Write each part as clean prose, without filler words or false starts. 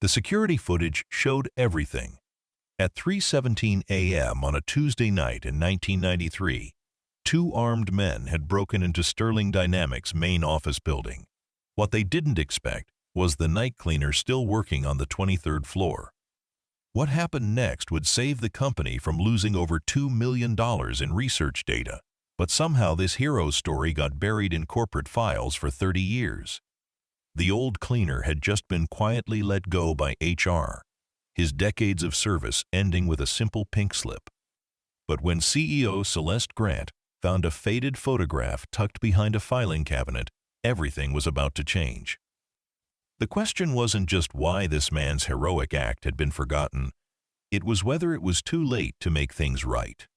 The security footage showed everything. At 3:17 a.m. on a Tuesday night in 1993, two armed men had broken into Sterling Dynamics' main office building. What they didn't expect was the night cleaner still working on the 23rd floor. What happened next would save the company from losing over $2 million in research data, but somehow this hero's story got buried in corporate files for 30 years. The old cleaner had just been quietly let go by HR, his decades of service ending with a simple pink slip. But when CEO Celeste Grant found a faded photograph tucked behind a filing cabinet, everything was about to change. The question wasn't just why this man's heroic act had been forgotten, it was whether it was too late to make things right.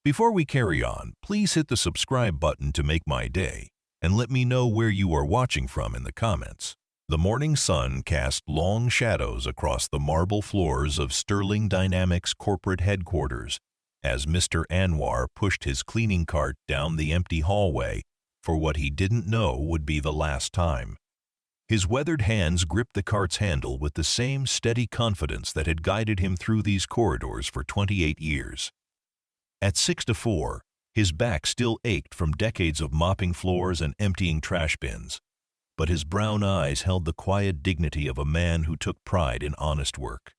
Before we carry on, please hit the subscribe button to make my day, and let me know where you are watching from in the comments. The morning sun cast long shadows across the marble floors of Sterling Dynamics corporate headquarters as Mr. Anwar pushed his cleaning cart down the empty hallway for what he didn't know would be the last time. His weathered hands gripped the cart's handle with the same steady confidence that had guided him through these corridors for 28 years. At 6:04, his back still ached from decades of mopping floors and emptying trash bins, but his brown eyes held the quiet dignity of a man who took pride in honest work.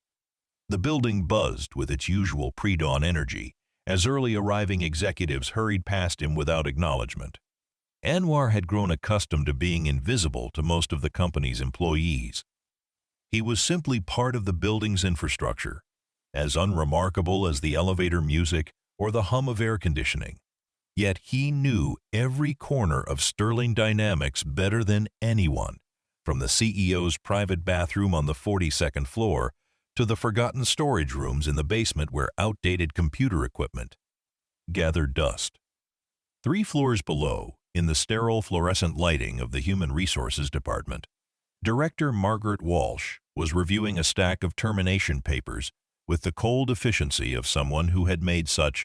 The building buzzed with its usual pre-dawn energy as early arriving executives hurried past him without acknowledgement. Anwar had grown accustomed to being invisible to most of the company's employees. He was simply part of the building's infrastructure, as unremarkable as the elevator music or the hum of air conditioning. Yet he knew every corner of Sterling Dynamics better than anyone, from the CEO's private bathroom on the 42nd floor to the forgotten storage rooms in the basement where outdated computer equipment gathered dust. 3 floors below, in the sterile fluorescent lighting of the Human Resources Department, Director Margaret Walsh was reviewing a stack of termination papers with the cold efficiency of someone who had made such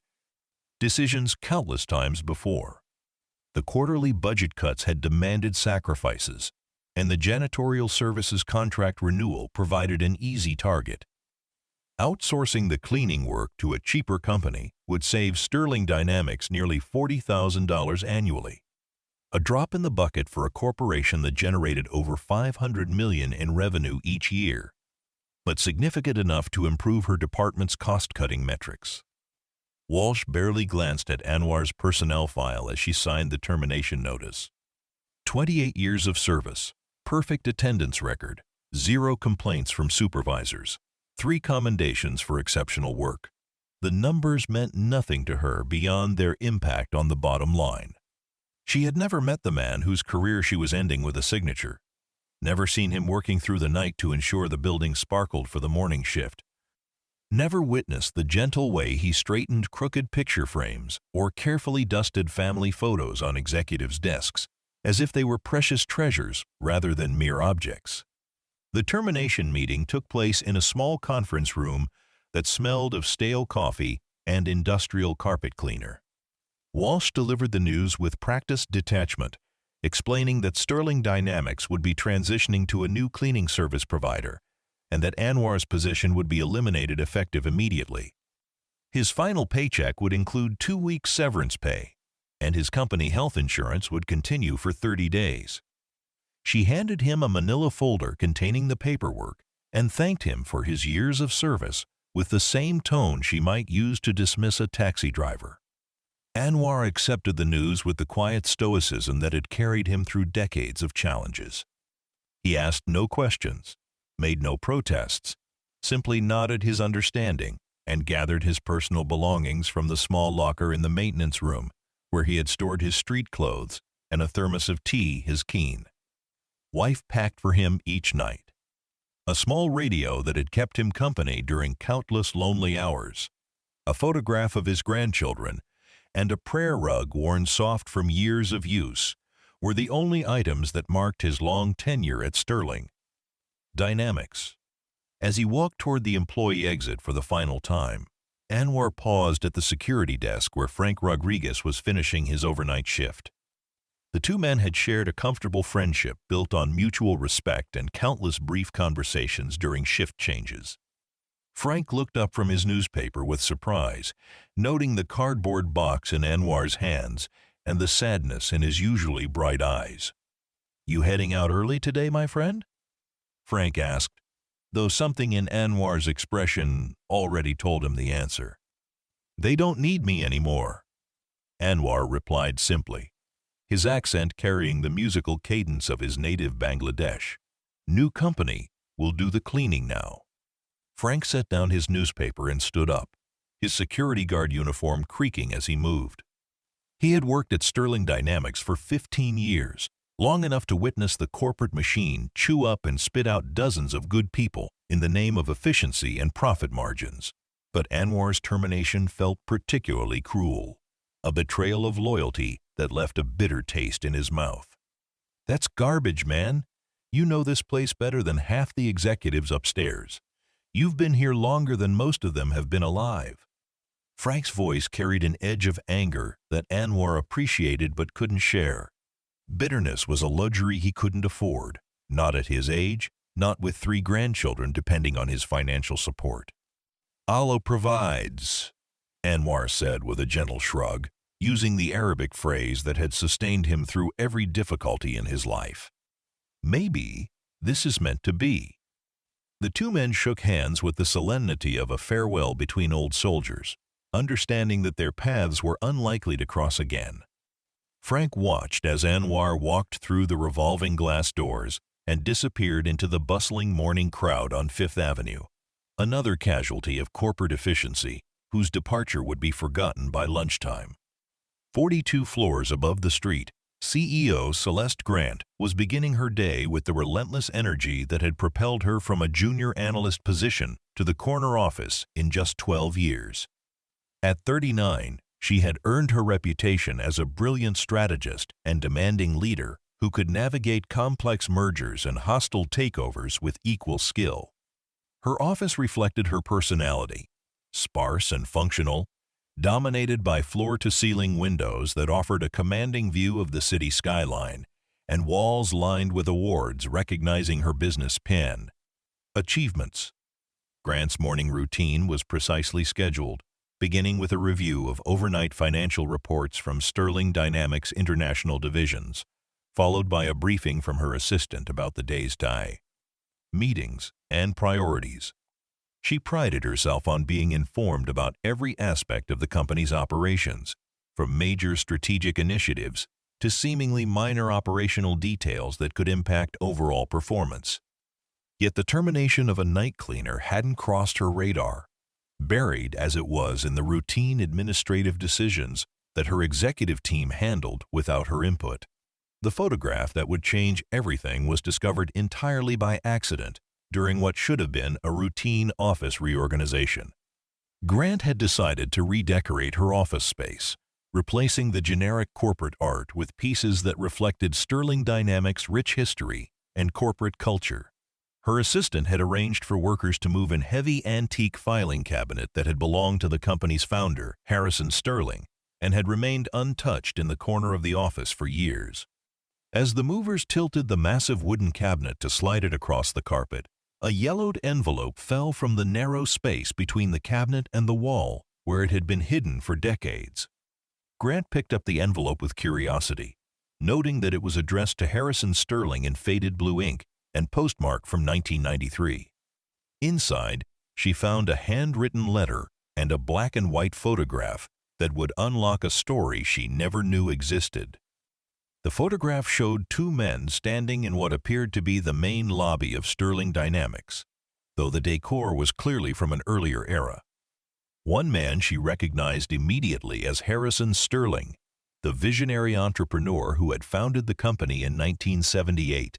decisions countless times before. The quarterly budget cuts had demanded sacrifices, and the janitorial services contract renewal provided an easy target. Outsourcing the cleaning work to a cheaper company would save Sterling Dynamics nearly $40,000 annually, a drop in the bucket for a corporation that generated over $500 million in revenue each year, but significant enough to improve her department's cost-cutting metrics. Walsh barely glanced at Anwar's personnel file as she signed the termination notice. 28 years of service, perfect attendance record, 0 complaints from supervisors, 3 commendations for exceptional work. The numbers meant nothing to her beyond their impact on the bottom line. She had never met the man whose career she was ending with a signature, never seen him working through the night to ensure the building sparkled for the morning shift, never witnessed the gentle way he straightened crooked picture frames or carefully dusted family photos on executives' desks, as if they were precious treasures rather than mere objects. The termination meeting took place in a small conference room that smelled of stale coffee and industrial carpet cleaner. Walsh delivered the news with practiced detachment, explaining that Sterling Dynamics would be transitioning to a new cleaning service provider and that Anwar's position would be eliminated effective immediately. His final paycheck would include 2 weeks severance pay, and his company health insurance would continue for 30 days. She handed him a manila folder containing the paperwork and thanked him for his years of service with the same tone she might use to dismiss a taxi driver. Anwar accepted the news with the quiet stoicism that had carried him through decades of challenges. He asked no questions, made no protests, simply nodded his understanding and gathered his personal belongings from the small locker in the maintenance room where he had stored his street clothes and a thermos of tea, his keen wife packed for him each night. A small radio that had kept him company during countless lonely hours, a photograph of his grandchildren, and a prayer rug worn soft from years of use were the only items that marked his long tenure at Sterling Dynamics. As he walked toward the employee exit for the final time, Anwar paused at the security desk where Frank Rodriguez was finishing his overnight shift. The two men had shared a comfortable friendship built on mutual respect and countless brief conversations during shift changes. Frank looked up from his newspaper with surprise, noting the cardboard box in Anwar's hands and the sadness in his usually bright eyes. "You heading out early today, my friend?" Frank asked, though something in Anwar's expression already told him the answer. "They don't need me anymore," Anwar replied simply, his accent carrying the musical cadence of his native Bangladesh. "New company will do the cleaning now." Frank set down his newspaper and stood up, his security guard uniform creaking as he moved. He had worked at Sterling Dynamics for 15 years, long enough to witness the corporate machine chew up and spit out dozens of good people in the name of efficiency and profit margins. But Anwar's termination felt particularly cruel, a betrayal of loyalty that left a bitter taste in his mouth. "That's garbage, man. You know this place better than half the executives upstairs. You've been here longer than most of them have been alive." Frank's voice carried an edge of anger that Anwar appreciated but couldn't share. Bitterness was a luxury he couldn't afford, not at his age, not with 3 grandchildren depending on his financial support. "Allah provides," Anwar said with a gentle shrug, using the Arabic phrase that had sustained him through every difficulty in his life. "Maybe this is meant to be." The two men shook hands with the solemnity of a farewell between old soldiers, understanding that their paths were unlikely to cross again. Frank watched as Anwar walked through the revolving glass doors and disappeared into the bustling morning crowd on Fifth Avenue, another casualty of corporate efficiency whose departure would be forgotten by lunchtime. 42 floors above the street, CEO Celeste Grant was beginning her day with the relentless energy that had propelled her from a junior analyst position to the corner office in just 12 years. At 39, she had earned her reputation as a brilliant strategist and demanding leader who could navigate complex mergers and hostile takeovers with equal skill. Her office reflected her personality, sparse and functional, dominated by floor-to-ceiling windows that offered a commanding view of the city skyline, and walls lined with awards recognizing her business pen. Achievements. Grant's morning routine was precisely scheduled, beginning with a review of overnight financial reports from Sterling Dynamics International divisions, followed by a briefing from her assistant about the day's tie. Meetings and priorities. She prided herself on being informed about every aspect of the company's operations, from major strategic initiatives to seemingly minor operational details that could impact overall performance. Yet the termination of a night cleaner hadn't crossed her radar, buried as it was in the routine administrative decisions that her executive team handled without her input. The photograph that would change everything was discovered entirely by accident during what should have been a routine office reorganization. Grant had decided to redecorate her office space, replacing the generic corporate art with pieces that reflected Sterling Dynamics' rich history and corporate culture. Her assistant had arranged for workers to move an heavy antique filing cabinet that had belonged to the company's founder, Harrison Sterling, and had remained untouched in the corner of the office for years. As the movers tilted the massive wooden cabinet to slide it across the carpet, a yellowed envelope fell from the narrow space between the cabinet and the wall where it had been hidden for decades. Grant picked up the envelope with curiosity, noting that it was addressed to Harrison Sterling in faded blue ink and postmarked from 1993. Inside, she found a handwritten letter and a black-and-white photograph that would unlock a story she never knew existed. The photograph showed two men standing in what appeared to be the main lobby of Sterling Dynamics, though the decor was clearly from an earlier era. One man she recognized immediately as Harrison Sterling, the visionary entrepreneur who had founded the company in 1978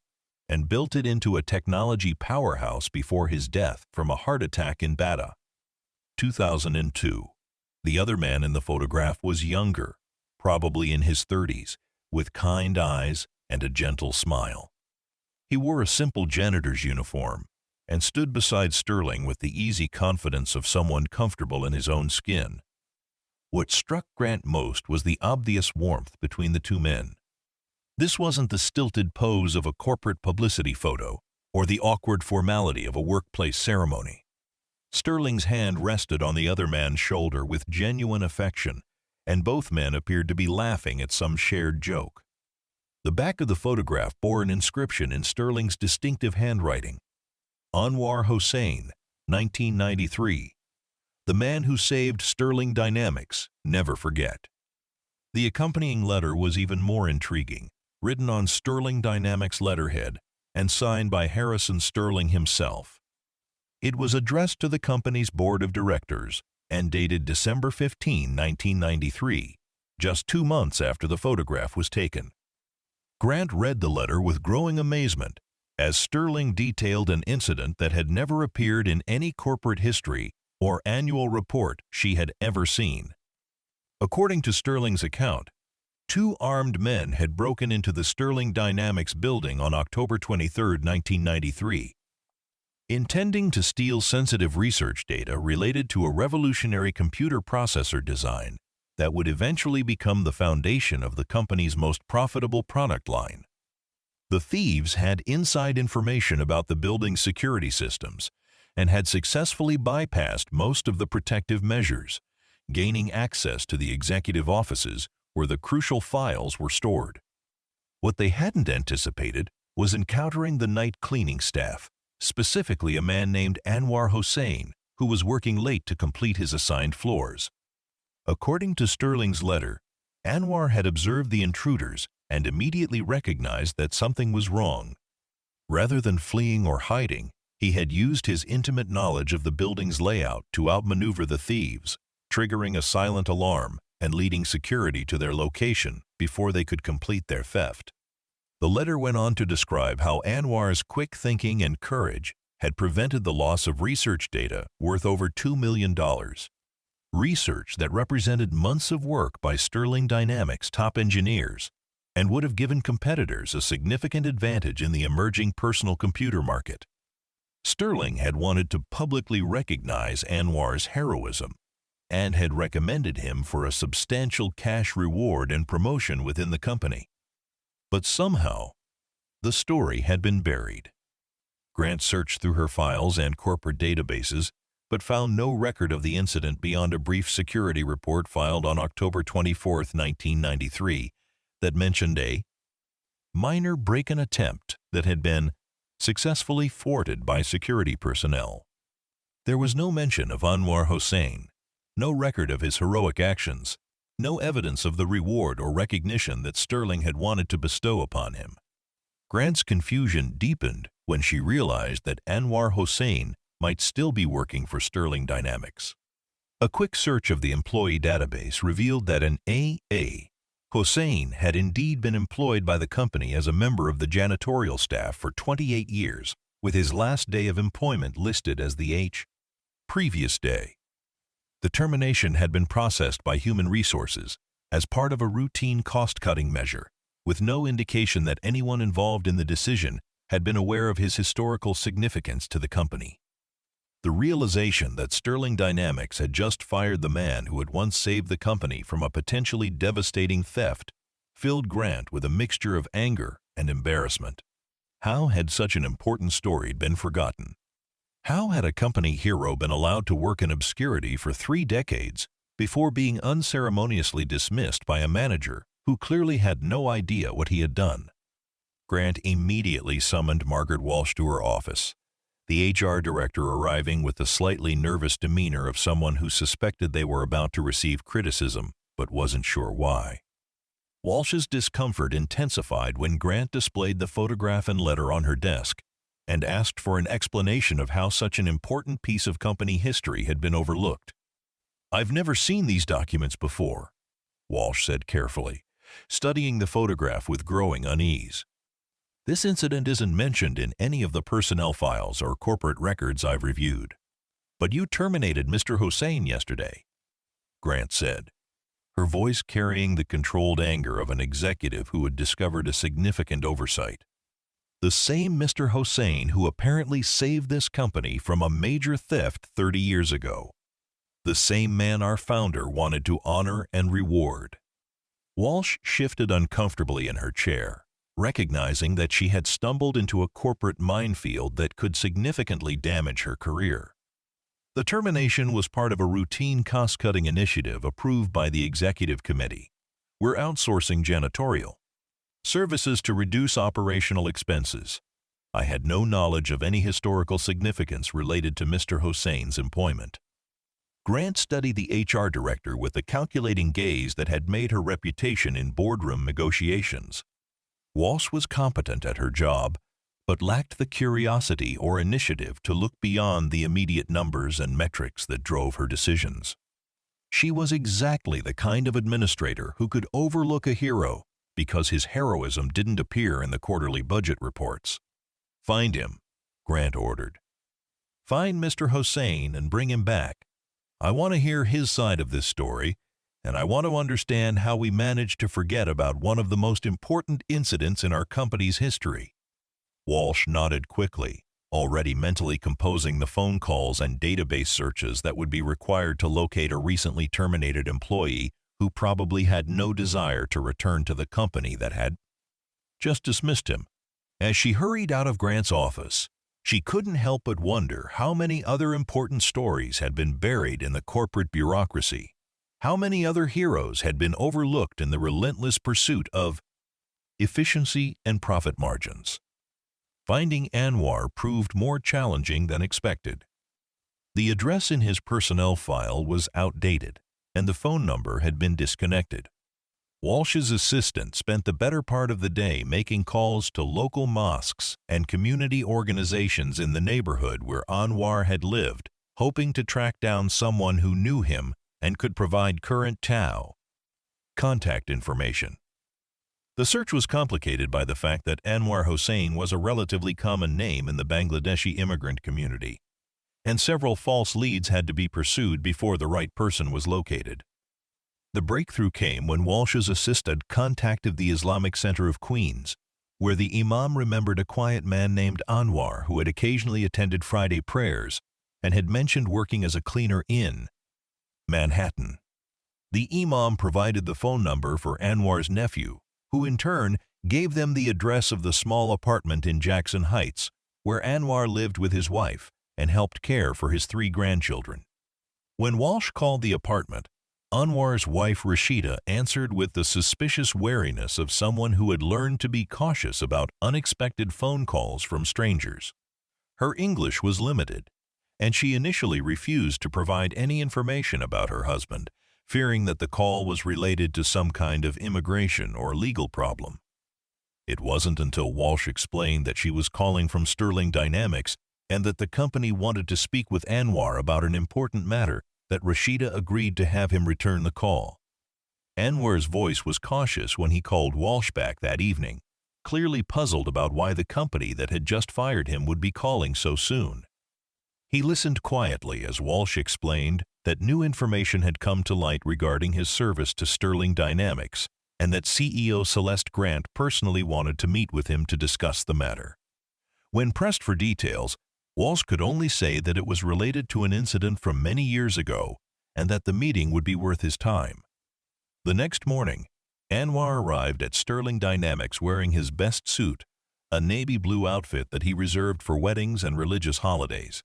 and built it into a technology powerhouse before his death from a heart attack in Bata. 2002. The other man in the photograph was younger, probably in his 30s, with kind eyes and a gentle smile. He wore a simple janitor's uniform and stood beside Sterling with the easy confidence of someone comfortable in his own skin. What struck Grant most was the obvious warmth between the two men. This wasn't the stilted pose of a corporate publicity photo or the awkward formality of a workplace ceremony. Sterling's hand rested on the other man's shoulder with genuine affection, and both men appeared to be laughing at some shared joke. The back of the photograph bore an inscription in Sterling's distinctive handwriting: Anwar Hossain, 1993. The man who saved Sterling Dynamics, never forget. The accompanying letter was even more intriguing, written on Sterling Dynamics letterhead and signed by Harrison Sterling himself. It was addressed to the company's board of directors and dated December 15, 1993, just 2 months after the photograph was taken. Grant read the letter with growing amazement, as Sterling detailed an incident that had never appeared in any corporate history or annual report she had ever seen. According to Sterling's account, 2 armed men had broken into the Sterling Dynamics building on October 23, 1993, intending to steal sensitive research data related to a revolutionary computer processor design that would eventually become the foundation of the company's most profitable product line. The thieves had inside information about the building's security systems and had successfully bypassed most of the protective measures, gaining access to the executive offices where the crucial files were stored. What they hadn't anticipated was encountering the night cleaning staff, specifically a man named Anwar Hossain, who was working late to complete his assigned floors. According to Sterling's letter, Anwar had observed the intruders and immediately recognized that something was wrong. Rather than fleeing or hiding, he had used his intimate knowledge of the building's layout to outmaneuver the thieves, triggering a silent alarm and leading security to their location before they could complete their theft. The letter went on to describe how Anwar's quick thinking and courage had prevented the loss of research data worth over $2 million. Research that represented months of work by Sterling Dynamics' top engineers and would have given competitors a significant advantage in the emerging personal computer market. Sterling had wanted to publicly recognize Anwar's heroism and had recommended him for a substantial cash reward and promotion within the company. But somehow, the story had been buried. Grant searched through her files and corporate databases, but found no record of the incident beyond a brief security report filed on October 24, 1993, that mentioned a minor break-in attempt that had been successfully thwarted by security personnel. There was no mention of Anwar Hossain, no record of his heroic actions, no evidence of the reward or recognition that Sterling had wanted to bestow upon him. Grant's confusion deepened when she realized that Anwar Hossain might still be working for Sterling Dynamics. A quick search of the employee database revealed that an A.A. Hossain had indeed been employed by the company as a member of the janitorial staff for 28 years, with his last day of employment listed as the previous day. The termination had been processed by Human Resources as part of a routine cost-cutting measure, with no indication that anyone involved in the decision had been aware of his historical significance to the company. The realization that Sterling Dynamics had just fired the man who had once saved the company from a potentially devastating theft filled Grant with a mixture of anger and embarrassment. How had such an important story been forgotten? How had a company hero been allowed to work in obscurity for 3 decades before being unceremoniously dismissed by a manager who clearly had no idea what he had done? Grant immediately summoned Margaret Walsh to her office, the HR director arriving with the slightly nervous demeanor of someone who suspected they were about to receive criticism but wasn't sure why. Walsh's discomfort intensified when Grant displayed the photograph and letter on her desk and asked for an explanation of how such an important piece of company history had been overlooked. "I've never seen these documents before," Walsh said carefully, studying the photograph with growing unease. "This incident isn't mentioned in any of the personnel files or corporate records I've reviewed. But you terminated Mr. Hossain yesterday," Grant said, her voice carrying the controlled anger of an executive who had discovered a significant oversight. "The same Mr. Hossain who apparently saved this company from a major theft 30 years ago. The same man our founder wanted to honor and reward." Walsh shifted uncomfortably in her chair, recognizing that she had stumbled into a corporate minefield that could significantly damage her career. The termination was part of a routine cost-cutting initiative approved by the executive committee. We're outsourcing janitorial services to reduce operational expenses. I had no knowledge of any historical significance related to Mr. Hossain's employment. Grant studied the HR director with the calculating gaze that had made her reputation in boardroom negotiations. Walsh was competent at her job, but lacked the curiosity or initiative to look beyond the immediate numbers and metrics that drove her decisions. She was exactly the kind of administrator who could overlook a hero because his heroism didn't appear in the quarterly budget reports. "Find him," Grant ordered. "Find Mr. Hossain and bring him back. I want to hear his side of this story, and I want to understand how we managed to forget about one of the most important incidents in our company's history." Walsh nodded quickly, already mentally composing the phone calls and database searches that would be required to locate a recently terminated employee who probably had no desire to return to the company that had just dismissed him. As she hurried out of Grant's office, she couldn't help but wonder how many other important stories had been buried in the corporate bureaucracy. How many other heroes had been overlooked in the relentless pursuit of efficiency and profit margins. Finding Anwar proved more challenging than expected. The address in his personnel file was outdated, and the phone number had been disconnected. Walsh's assistant spent the better part of the day making calls to local mosques and community organizations in the neighborhood where Anwar had lived, hoping to track down someone who knew him and could provide current contact information. The search was complicated by the fact that Anwar Hossain was a relatively common name in the Bangladeshi immigrant community, and several false leads had to be pursued before the right person was located. The breakthrough came when Walsh's assistant contacted the Islamic Center of Queens, where the imam remembered a quiet man named Anwar who had occasionally attended Friday prayers and had mentioned working as a cleaner in Manhattan. The imam provided the phone number for Anwar's nephew, who in turn gave them the address of the small apartment in Jackson Heights, where Anwar lived with his wife and helped care for his 3 grandchildren. When Walsh called the apartment, Anwar's wife Rashida answered with the suspicious wariness of someone who had learned to be cautious about unexpected phone calls from strangers. Her English was limited, and she initially refused to provide any information about her husband, fearing that the call was related to some kind of immigration or legal problem. It wasn't until Walsh explained that she was calling from Sterling Dynamics and that the company wanted to speak with Anwar about an important matter that Rashida agreed to have him return the call. Anwar's voice was cautious when he called Walsh back that evening, clearly puzzled about why the company that had just fired him would be calling so soon. He listened quietly as Walsh explained that new information had come to light regarding his service to Sterling Dynamics and that CEO Celeste Grant personally wanted to meet with him to discuss the matter. When pressed for details, Walsh could only say that it was related to an incident from many years ago and that the meeting would be worth his time. The next morning, Anwar arrived at Sterling Dynamics wearing his best suit, a navy blue outfit that he reserved for weddings and religious holidays.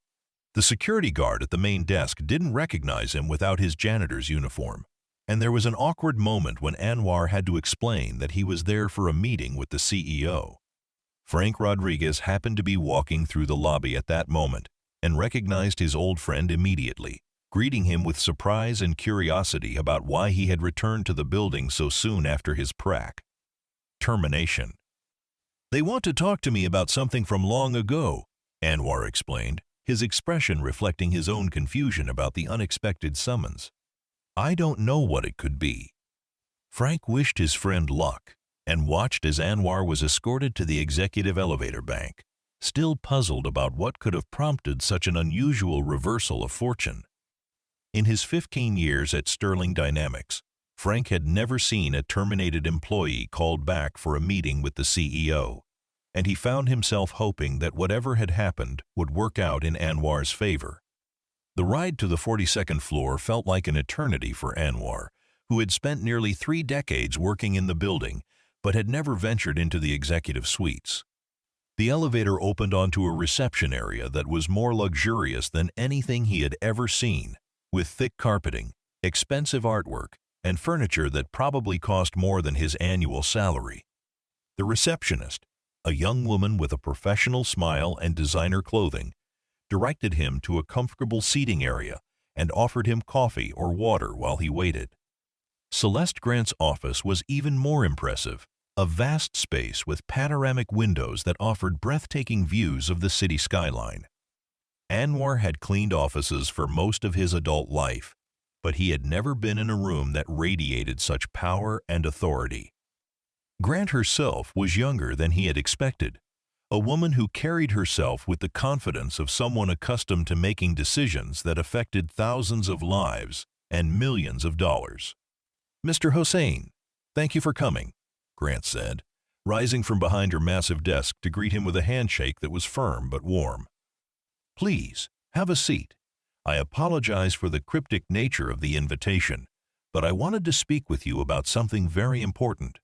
The security guard at the main desk didn't recognize him without his janitor's uniform, and there was an awkward moment when Anwar had to explain that he was there for a meeting with the CEO. Frank Rodriguez happened to be walking through the lobby at that moment and recognized his old friend immediately, greeting him with surprise and curiosity about why he had returned to the building so soon after his termination. "They want to talk to me about something from long ago," Anwar explained, his expression reflecting his own confusion about the unexpected summons. "I don't know what it could be." Frank wished his friend luck and watched as Anwar was escorted to the executive elevator bank, still puzzled about what could have prompted such an unusual reversal of fortune. In his 15 years at Sterling Dynamics, Frank had never seen a terminated employee called back for a meeting with the CEO, and he found himself hoping that whatever had happened would work out in Anwar's favor. The ride to the 42nd floor felt like an eternity for Anwar, who had spent nearly 3 decades working in the building, but had never ventured into the executive suites. The elevator opened onto a reception area that was more luxurious than anything he had ever seen, with thick carpeting, expensive artwork, and furniture that probably cost more than his annual salary. The receptionist, a young woman with a professional smile and designer clothing, directed him to a comfortable seating area and offered him coffee or water while he waited. Celeste Grant's office was even more impressive, a vast space with panoramic windows that offered breathtaking views of the city skyline. Anwar had cleaned offices for most of his adult life, but he had never been in a room that radiated such power and authority. Grant herself was younger than he had expected, a woman who carried herself with the confidence of someone accustomed to making decisions that affected thousands of lives and millions of dollars. "Mr. Hossain, thank you for coming," Grant said, rising from behind her massive desk to greet him with a handshake that was firm but warm. "Please, have a seat. I apologize for the cryptic nature of the invitation, but I wanted to speak with you about something very important."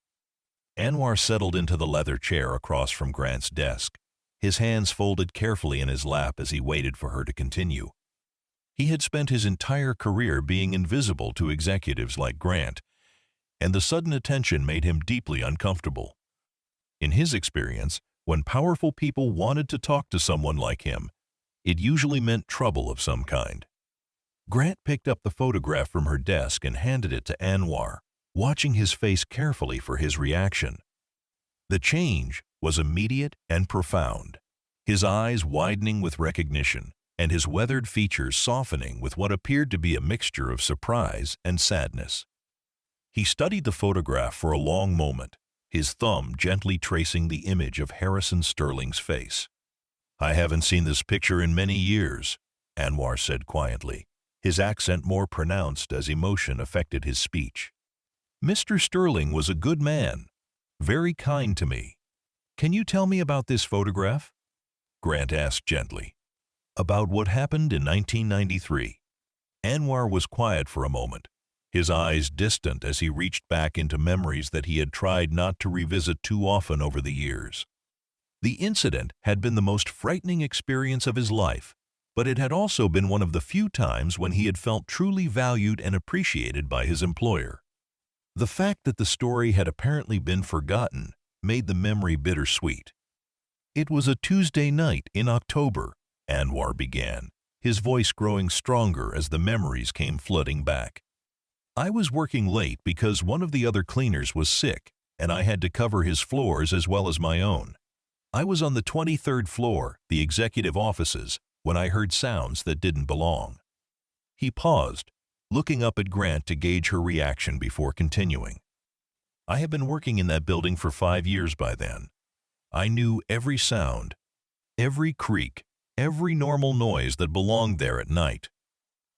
Anwar settled into the leather chair across from Grant's desk, his hands folded carefully in his lap as he waited for her to continue. He had spent his entire career being invisible to executives like Grant, and the sudden attention made him deeply uncomfortable. In his experience, when powerful people wanted to talk to someone like him, it usually meant trouble of some kind. Grant picked up the photograph from her desk and handed it to Anwar, watching his face carefully for his reaction. The change was immediate and profound, his eyes widening with recognition and his weathered features softening with what appeared to be a mixture of surprise and sadness. He studied the photograph for a long moment, his thumb gently tracing the image of Harrison Sterling's face. "I haven't seen this picture in many years," Anwar said quietly, his accent more pronounced as emotion affected his speech. "Mr. Sterling was a good man, very kind to me. Can you tell me about this photograph?" Grant asked gently. "About what happened in 1993. Anwar was quiet for a moment, his eyes distant as he reached back into memories that he had tried not to revisit too often over the years. The incident had been the most frightening experience of his life, but it had also been one of the few times when he had felt truly valued and appreciated by his employer. The fact that the story had apparently been forgotten made the memory bittersweet. "It was a Tuesday night in October," Anwar began, his voice growing stronger as the memories came flooding back. "I was working late because one of the other cleaners was sick, and I had to cover his floors as well as my own. I was on the 23rd floor, the executive offices, when I heard sounds that didn't belong." He paused, looking up at Grant to gauge her reaction before continuing. "I have been working in that building for 5 years by then. I knew every sound, every creak, every normal noise that belonged there at night.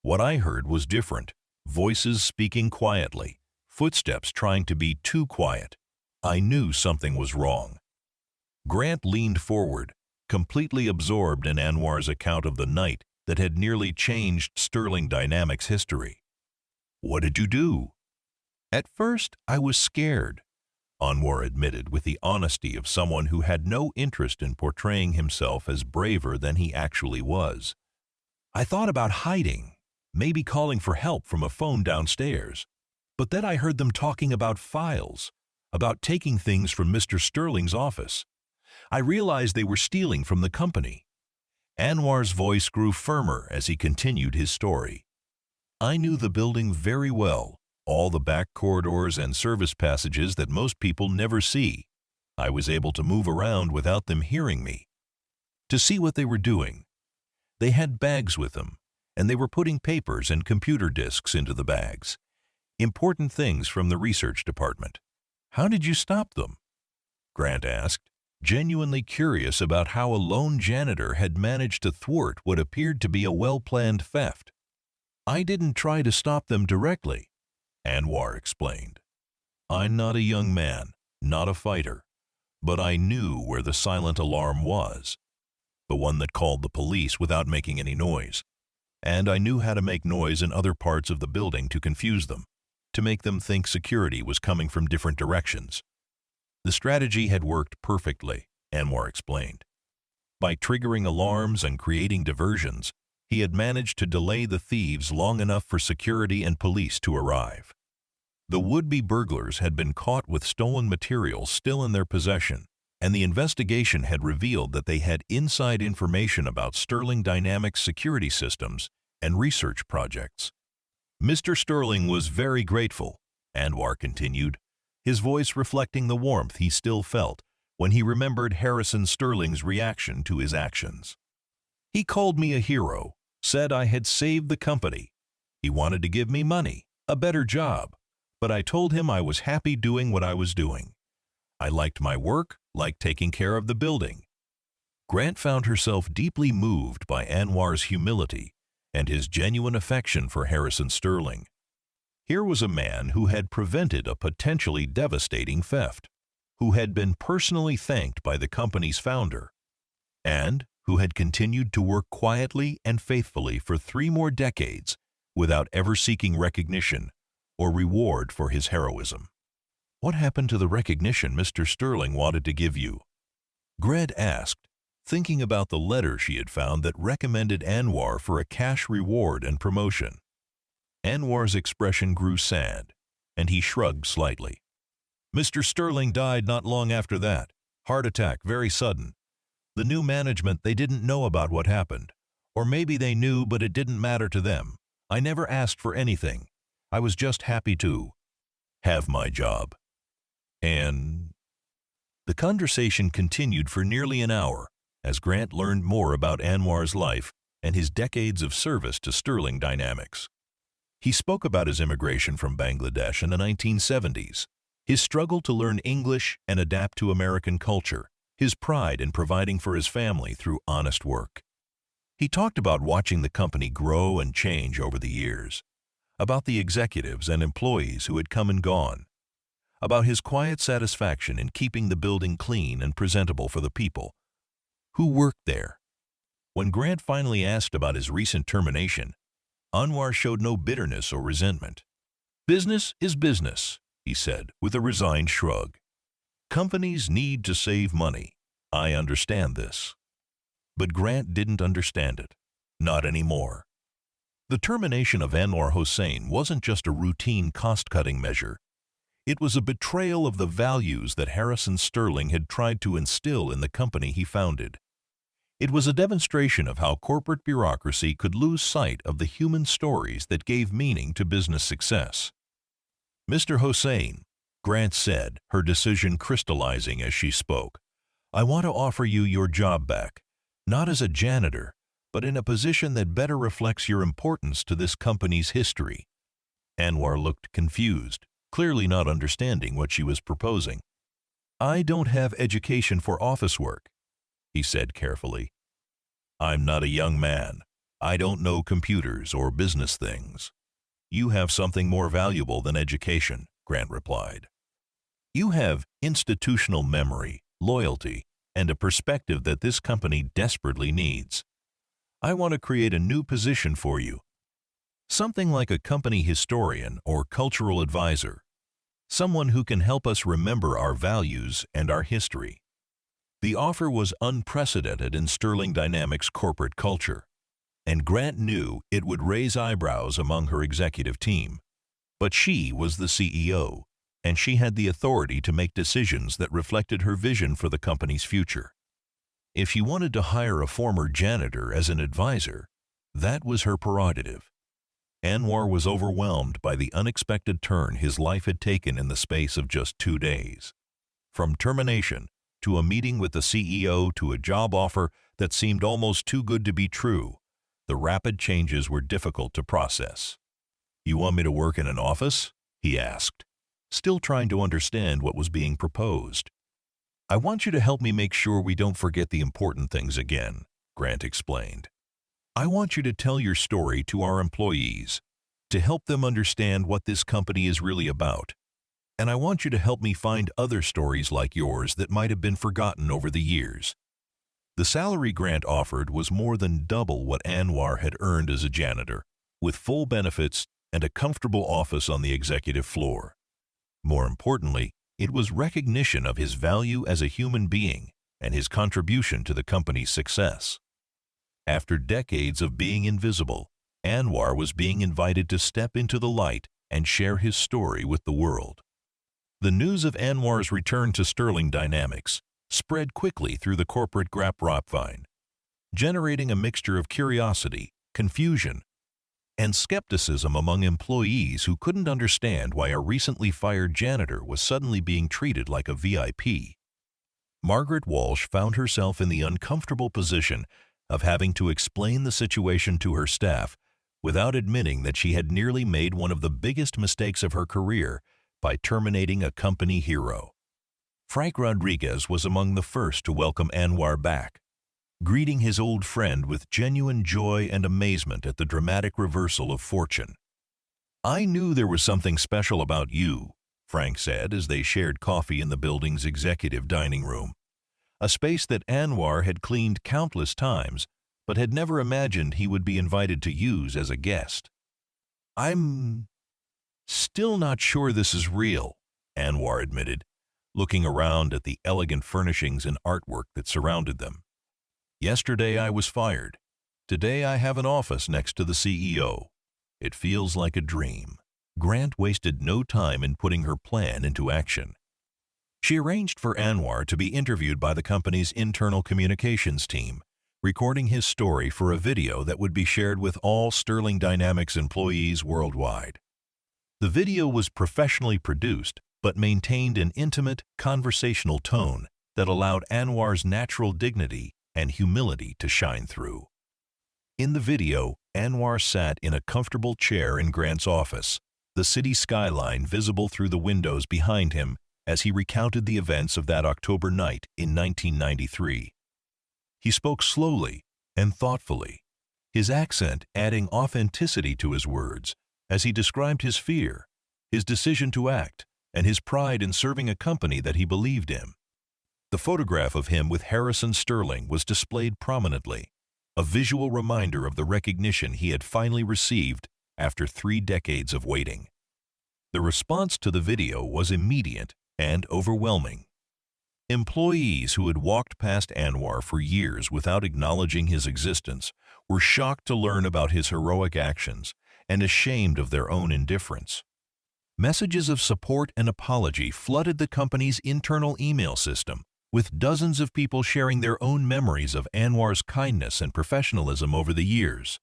What I heard was different, voices speaking quietly, footsteps trying to be too quiet. I knew something was wrong." Grant leaned forward, completely absorbed in Anwar's account of the night that had nearly changed Sterling Dynamics' history. "What did you do?" "At first, I was scared," Anwar admitted with the honesty of someone who had no interest in portraying himself as braver than he actually was. "I thought about hiding, maybe calling for help from a phone downstairs. But then I heard them talking about files, about taking things from Mr. Sterling's office. I realized they were stealing from the company." Anwar's voice grew firmer as he continued his story. "I knew the building very well, all the back corridors and service passages that most people never see. I was able to move around without them hearing me, to see what they were doing. They had bags with them, and they were putting papers and computer disks into the bags, important things from the research department." "How did you stop them?" Grant asked, genuinely curious about how a lone janitor had managed to thwart what appeared to be a well-planned theft. "I didn't try to stop them directly," Anwar explained. "I'm not a young man, not a fighter, but I knew where the silent alarm was, the one that called the police without making any noise. And I knew how to make noise in other parts of the building to confuse them, to make them think security was coming from different directions. The strategy had worked perfectly, Anwar explained. By triggering alarms and creating diversions, he had managed to delay the thieves long enough for security and police to arrive. The would-be burglars had been caught with stolen materials still in their possession, and the investigation had revealed that they had inside information about Sterling Dynamics security systems and research projects. Mr. Sterling was very grateful, Anwar continued, his voice reflecting the warmth he still felt when he remembered Harrison Sterling's reaction to his actions. He called me a hero, said I had saved the company. He wanted to give me money, a better job, but I told him I was happy doing what I was doing. I liked my work, liked taking care of the building. Grant found herself deeply moved by Anwar's humility and his genuine affection for Harrison Sterling. Here was a man who had prevented a potentially devastating theft, who had been personally thanked by the company's founder, and who had continued to work quietly and faithfully for 3 more decades without ever seeking recognition or reward for his heroism. What happened to the recognition Mr. Sterling wanted to give you? Grant asked, thinking about the letter she had found that recommended Anwar for a cash reward and promotion. Anwar's expression grew sad, and he shrugged slightly. Mr. Sterling died not long after that. Heart attack, very sudden. The new management, they didn't know about what happened. Or maybe they knew, but it didn't matter to them. I never asked for anything. I was just happy to have my job. And the conversation continued for nearly an hour as Grant learned more about Anwar's life and his decades of service to Sterling Dynamics. He spoke about his immigration from Bangladesh in the 1970s, his struggle to learn English and adapt to American culture, his pride in providing for his family through honest work. He talked about watching the company grow and change over the years, about the executives and employees who had come and gone, about his quiet satisfaction in keeping the building clean and presentable for the people who worked there. When Grant finally asked about his recent termination, Anwar showed no bitterness or resentment. "Business is business," he said with a resigned shrug. "Companies need to save money. I understand this." But Grant didn't understand it. Not anymore. The termination of Anwar Hossain wasn't just a routine cost-cutting measure. It was a betrayal of the values that Harrison Sterling had tried to instill in the company he founded. It was a demonstration of how corporate bureaucracy could lose sight of the human stories that gave meaning to business success. "Mr. Hossain," Grant said, her decision crystallizing as she spoke, "I want to offer you your job back, not as a janitor, but in a position that better reflects your importance to this company's history." Anwar looked confused, clearly not understanding what she was proposing. "I don't have education for office work," he said carefully. "I'm not a young man. I don't know computers or business things." "You have something more valuable than education," Grant replied. "You have institutional memory, loyalty, and a perspective that this company desperately needs. I want to create a new position for you. Something like a company historian or cultural advisor. Someone who can help us remember our values and our history." The offer was unprecedented in Sterling Dynamics corporate culture, and Grant knew it would raise eyebrows among her executive team. But she was the CEO, and she had the authority to make decisions that reflected her vision for the company's future. If she wanted to hire a former janitor as an advisor, that was her prerogative. Anwar was overwhelmed by the unexpected turn his life had taken in the space of just 2 days. From termination to a meeting with the CEO to a job offer that seemed almost too good to be true, the rapid changes were difficult to process. "You want me to work in an office?" he asked, still trying to understand what was being proposed. "I want you to help me make sure we don't forget the important things again," Grant explained. "I want you to tell your story to our employees, to help them understand what this company is really about. And I want you to help me find other stories like yours that might have been forgotten over the years." The salary Grant offered was more than double what Anwar had earned as a janitor, with full benefits and a comfortable office on the executive floor. More importantly, It was recognition of his value as a human being and his contribution to the company's success. After decades of being invisible, Anwar was being invited to step into the light and share his story with the world. The news of Anwar's return to Sterling Dynamics spread quickly through the corporate grapevine, generating a mixture of curiosity, confusion, and skepticism among employees who couldn't understand why a recently fired janitor was suddenly being treated like a VIP. Margaret Walsh found herself in the uncomfortable position of having to explain the situation to her staff without admitting that she had nearly made one of the biggest mistakes of her career by terminating a company hero. Frank Rodriguez was among the first to welcome Anwar back, greeting his old friend with genuine joy and amazement at the dramatic reversal of fortune. "I knew there was something special about you," Frank said as they shared coffee in the building's executive dining room, a space that Anwar had cleaned countless times but had never imagined he would be invited to use as a guest. "I'm still not sure this is real," Anwar admitted, looking around at the elegant furnishings and artwork that surrounded them. "Yesterday I was fired. Today I have an office next to the CEO. It feels like a dream." Grant wasted no time in putting her plan into action. She arranged for Anwar to be interviewed by the company's internal communications team, recording his story for a video that would be shared with all Sterling Dynamics employees worldwide. The video was professionally produced but maintained an intimate, conversational tone that allowed Anwar's natural dignity and humility to shine through. In the video, Anwar sat in a comfortable chair in Grant's office, the city skyline visible through the windows behind him as he recounted the events of that October night in 1993. He spoke slowly and thoughtfully, his accent adding authenticity to his words as he described his fear, his decision to act, and his pride in serving a company that he believed in. The photograph of him with Harrison Sterling was displayed prominently, a visual reminder of the recognition he had finally received after 3 decades of waiting. The response to the video was immediate and overwhelming. Employees who had walked past Anwar for years without acknowledging his existence were shocked to learn about his heroic actions and ashamed of their own indifference. Messages of support and apology flooded the company's internal email system, with dozens of people sharing their own memories of Anwar's kindness and professionalism over the years.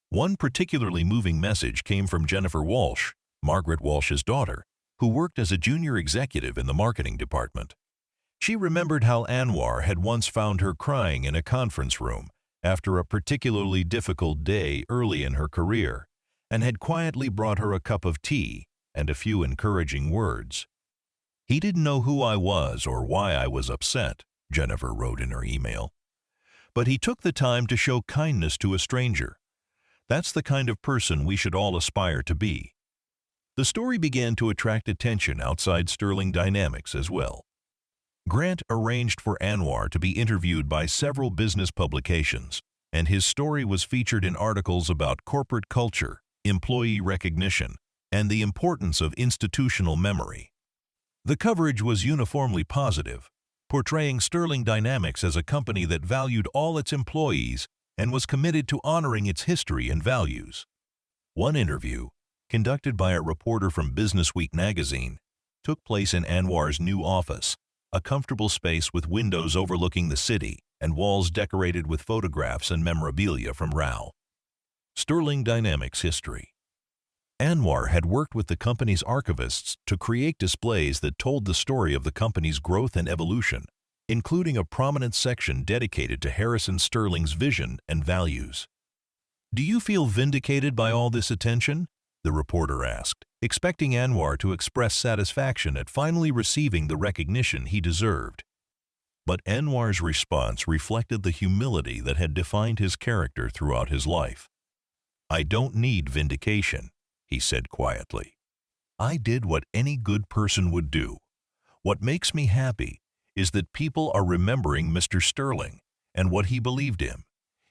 One particularly moving message came from Jennifer Walsh, Margaret Walsh's daughter, who worked as a junior executive in the marketing department. She remembered how Anwar had once found her crying in a conference room after a particularly difficult day early in her career, and had quietly brought her a cup of tea and a few encouraging words. "He didn't know who I was or why I was upset," Jennifer wrote in her email. "But he took the time to show kindness to a stranger. That's the kind of person we should all aspire to be." The story began to attract attention outside Sterling Dynamics as well. Grant arranged for Anwar to be interviewed by several business publications, and his story was featured in articles about corporate culture, employee recognition, and the importance of institutional memory. The coverage was uniformly positive, portraying Sterling Dynamics as a company that valued all its employees and was committed to honoring its history and values. One interview, conducted by a reporter from Businessweek magazine, took place in Anwar's new office, a comfortable space with windows overlooking the city and walls decorated with photographs and memorabilia from Rao. Sterling Dynamics history. Anwar had worked with the company's archivists to create displays that told the story of the company's growth and evolution, including a prominent section dedicated to Harrison Sterling's vision and values. "Do you feel vindicated by all this attention?" the reporter asked, expecting Anwar to express satisfaction at finally receiving the recognition he deserved. But Anwar's response reflected the humility that had defined his character throughout his life. "I don't need vindication," he said quietly. "I did what any good person would do. What makes me happy is that people are remembering Mr. Sterling and what he believed in.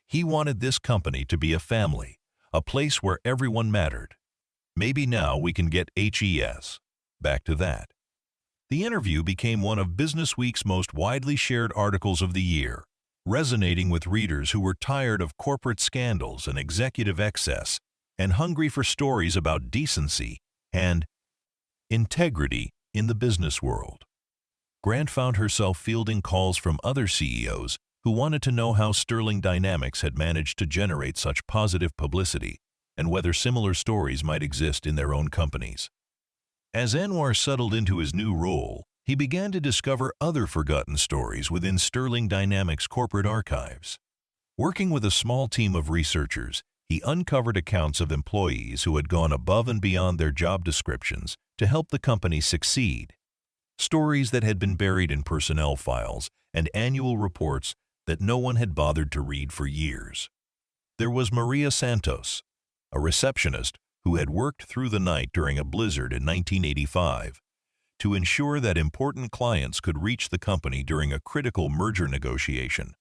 He wanted this company to be a family, a place where everyone mattered. Maybe now we can get HES back to that." The interview became one of Business Week's most widely shared articles of the year, resonating with readers who were tired of corporate scandals and executive excess and hungry for stories about decency and integrity in the business world. Grant found herself fielding calls from other CEOs who wanted to know how Sterling Dynamics had managed to generate such positive publicity and whether similar stories might exist in their own companies. As Anwar settled into his new role, he began to discover other forgotten stories within Sterling Dynamics' corporate archives. Working with a small team of researchers, he uncovered accounts of employees who had gone above and beyond their job descriptions to help the company succeed. Stories that had been buried in personnel files and annual reports that no one had bothered to read for years. There was Maria Santos, a receptionist who had worked through the night during a blizzard in 1985 to ensure that important clients could reach the company during a critical merger negotiation.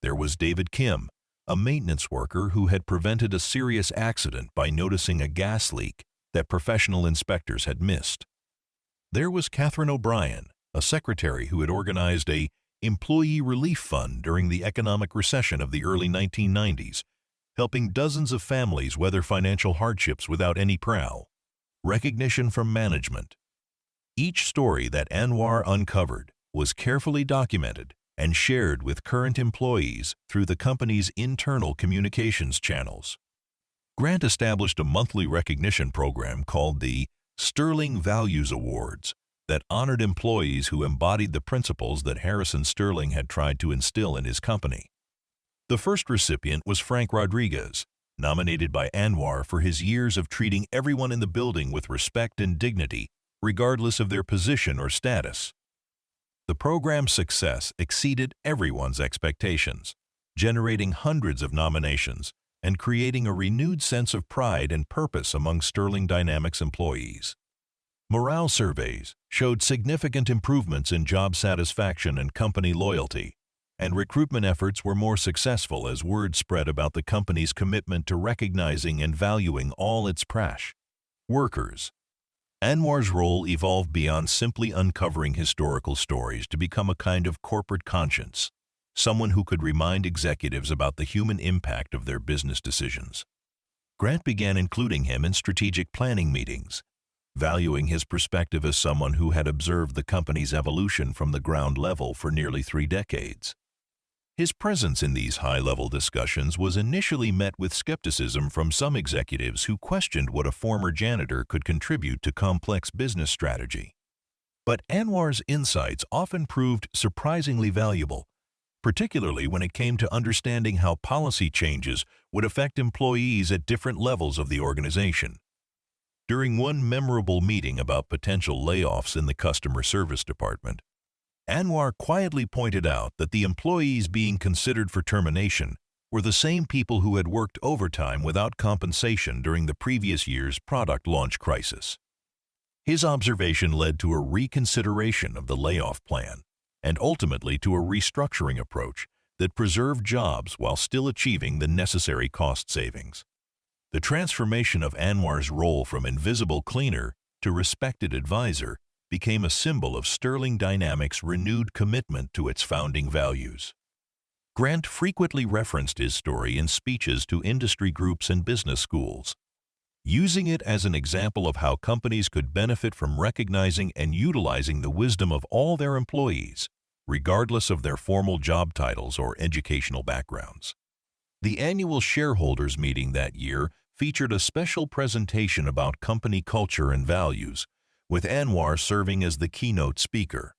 There was David Kim, a maintenance worker who had prevented a serious accident by noticing a gas leak that professional inspectors had missed. There was Catherine O'Brien, a secretary who had organized a employee relief fund during the economic recession of the early 1990s, helping dozens of families weather financial hardships without any prowl. Recognition from management. Each story that Anwar uncovered was carefully documented and shared with current employees through the company's internal communications channels. Grant established a monthly recognition program called the Sterling Values Awards that honored employees who embodied the principles that Harrison Sterling had tried to instill in his company. The first recipient was Frank Rodriguez, nominated by Anwar for his years of treating everyone in the building with respect and dignity, regardless of their position or status. The program's success exceeded everyone's expectations, generating hundreds of nominations and creating a renewed sense of pride and purpose among Sterling Dynamics employees. Morale surveys showed significant improvements in job satisfaction and company loyalty, and recruitment efforts were more successful as word spread about the company's commitment to recognizing and valuing all its workers. Anwar's role evolved beyond simply uncovering historical stories to become a kind of corporate conscience, someone who could remind executives about the human impact of their business decisions. Grant began including him in strategic planning meetings, valuing his perspective as someone who had observed the company's evolution from the ground level for nearly 3 decades. His presence in these high-level discussions was initially met with skepticism from some executives who questioned what a former janitor could contribute to complex business strategy. But Anwar's insights often proved surprisingly valuable, particularly when it came to understanding how policy changes would affect employees at different levels of the organization. During one memorable meeting about potential layoffs in the customer service department, Anwar quietly pointed out that the employees being considered for termination were the same people who had worked overtime without compensation during the previous year's product launch crisis. His observation led to a reconsideration of the layoff plan and ultimately to a restructuring approach that preserved jobs while still achieving the necessary cost savings. The transformation of Anwar's role from invisible cleaner to respected advisor became a symbol of Sterling Dynamics' renewed commitment to its founding values. Grant frequently referenced his story in speeches to industry groups and business schools, using it as an example of how companies could benefit from recognizing and utilizing the wisdom of all their employees, regardless of their formal job titles or educational backgrounds. The annual shareholders meeting that year featured a special presentation about company culture and values, with Anwar serving as the keynote speaker.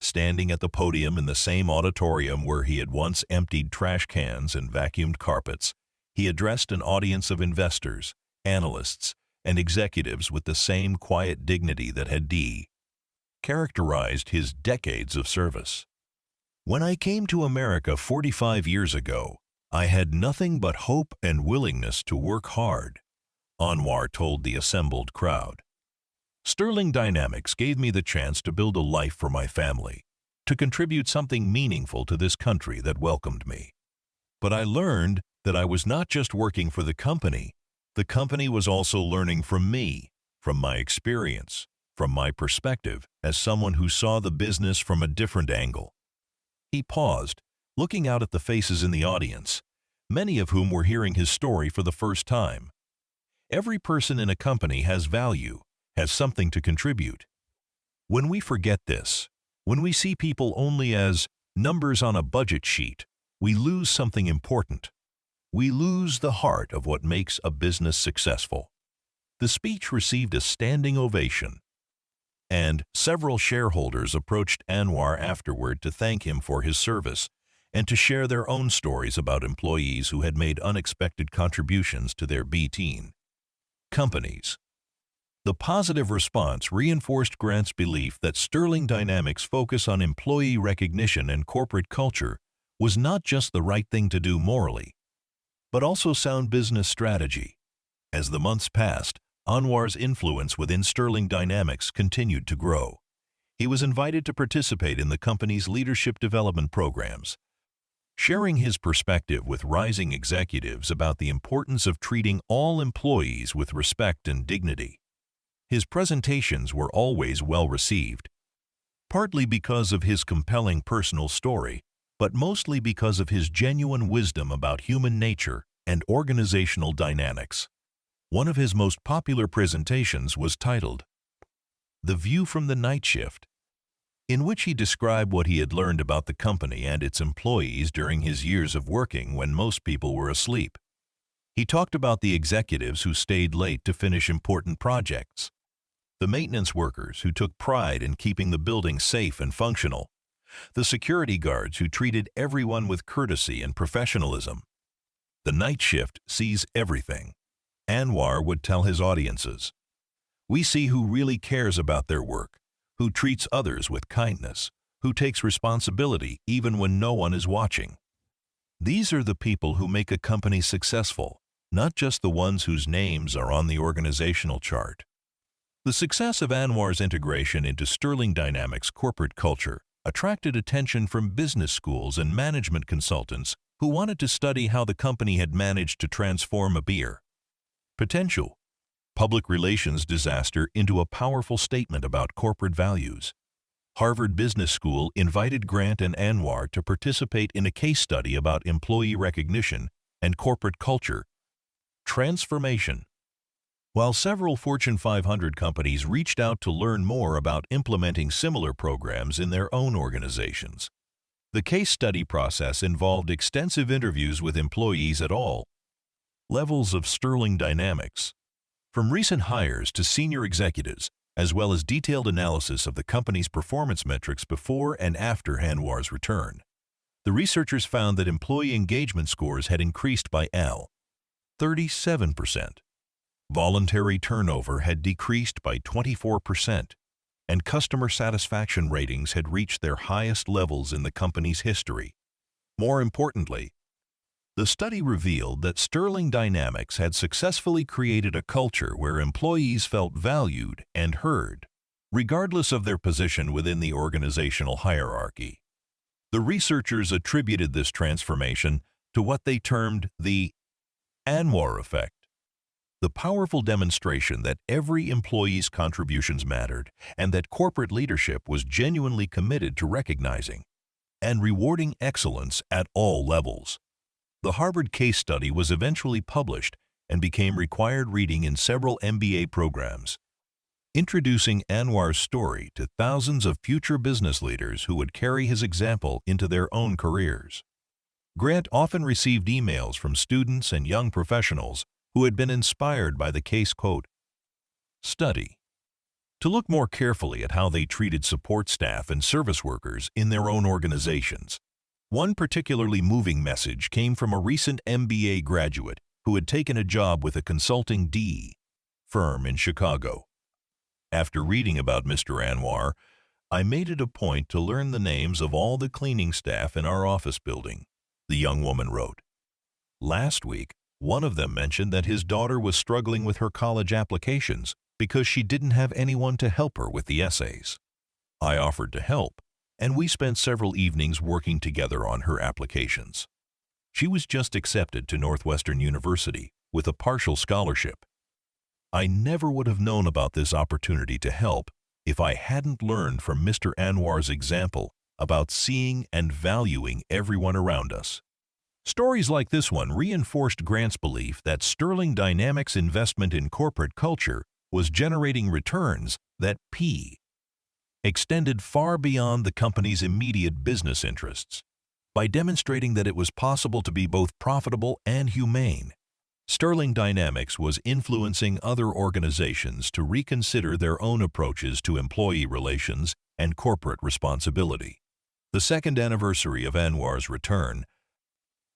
Standing at the podium in the same auditorium where he had once emptied trash cans and vacuumed carpets, he addressed an audience of investors, analysts, and executives with the same quiet dignity that had characterized his decades of service. "When I came to America 45 years ago, I had nothing but hope and willingness to work hard," Anwar told the assembled crowd. "Sterling Dynamics gave me the chance to build a life for my family, to contribute something meaningful to this country that welcomed me. But I learned that I was not just working for the company was also learning from me, from my experience, from my perspective as someone who saw the business from a different angle." He paused, looking out at the faces in the audience, many of whom were hearing his story for the first time. Every person in a company has value, has something to contribute. When we forget this, when we see people only as numbers on a budget sheet, we lose something important. We lose the heart of what makes a business successful. The speech received a standing ovation, and several shareholders approached Anwar afterward to thank him for his service and to share their own stories about employees who had made unexpected contributions to their B team. Companies. The positive response reinforced Grant's belief that Sterling Dynamics' focus on employee recognition and corporate culture was not just the right thing to do morally, but also sound business strategy. As the months passed, Anwar's influence within Sterling Dynamics continued to grow. He was invited to participate in the company's leadership development programs, sharing his perspective with rising executives about the importance of treating all employees with respect and dignity. His presentations were always well received, partly because of his compelling personal story, but mostly because of his genuine wisdom about human nature and organizational dynamics. One of his most popular presentations was titled "The View from the Night Shift," in which he described what he had learned about the company and its employees during his years of working when most people were asleep. He talked about the executives who stayed late to finish important projects, the maintenance workers who took pride in keeping the building safe and functional, the security guards who treated everyone with courtesy and professionalism. The night shift sees everything, Anwar would tell his audiences. We see who really cares about their work, who treats others with kindness, who takes responsibility even when no one is watching. These are the people who make a company successful, not just the ones whose names are on the organizational chart. The success of Anwar's integration into Sterling Dynamics' corporate culture attracted attention from business schools and management consultants who wanted to study how the company had managed to transform a beer potential public relations disaster into a powerful statement about corporate values. Harvard Business School invited Grant and Anwar to participate in a case study about employee recognition and corporate culture transformation. While several Fortune 500 companies reached out to learn more about implementing similar programs in their own organizations, the case study process involved extensive interviews with employees at all levels of Sterling Dynamics, from recent hires to senior executives, as well as detailed analysis of the company's performance metrics before and after Anwar's return. The researchers found that employee engagement scores had increased by 37%. Voluntary turnover had decreased by 24%, and customer satisfaction ratings had reached their highest levels in the company's history. More importantly, the study revealed that Sterling Dynamics had successfully created a culture where employees felt valued and heard, regardless of their position within the organizational hierarchy. The researchers attributed this transformation to what they termed the Anwar effect, the powerful demonstration that every employee's contributions mattered and that corporate leadership was genuinely committed to recognizing and rewarding excellence at all levels. The Harvard case study was eventually published and became required reading in several MBA programs, introducing Anwar's story to thousands of future business leaders who would carry his example into their own careers. Grant often received emails from students and young professionals who had been inspired by the case study to look more carefully at how they treated support staff and service workers in their own organizations. One particularly moving message came from a recent MBA graduate who had taken a job with a consulting firm in Chicago. After reading about Mr. Anwar, I made it a point to learn the names of all the cleaning staff in our office building, the young woman wrote. Last week, one of them mentioned that his daughter was struggling with her college applications because she didn't have anyone to help her with the essays. I offered to help, and we spent several evenings working together on her applications. She was just accepted to Northwestern University with a partial scholarship. I never would have known about this opportunity to help if I hadn't learned from Mr. Anwar's example about seeing and valuing everyone around us. Stories like this one reinforced Grant's belief that Sterling Dynamics' investment in corporate culture was generating returns that extended far beyond the company's immediate business interests. By demonstrating that it was possible to be both profitable and humane, Sterling Dynamics was influencing other organizations to reconsider their own approaches to employee relations and corporate responsibility. The second anniversary of Anwar's return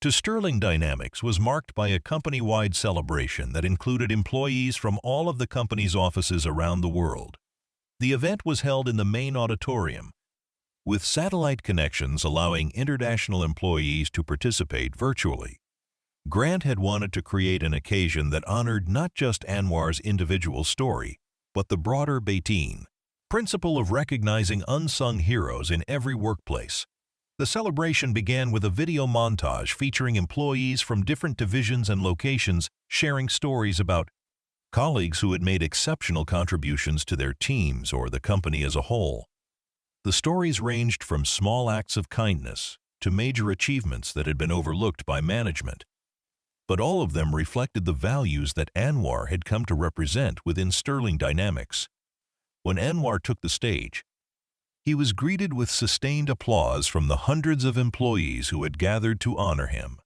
to Sterling Dynamics was marked by a company-wide celebration that included employees from all of the company's offices around the world. The event was held in the main auditorium, with satellite connections allowing international employees to participate virtually. Grant had wanted to create an occasion that honored not just Anwar's individual story, but the broader principle of recognizing unsung heroes in every workplace. The celebration began with a video montage featuring employees from different divisions and locations sharing stories about colleagues who had made exceptional contributions to their teams or the company as a whole. The stories ranged from small acts of kindness to major achievements that had been overlooked by management, but all of them reflected the values that Anwar had come to represent within Sterling Dynamics. When Anwar took the stage, he was greeted with sustained applause from the hundreds of employees who had gathered to honor him.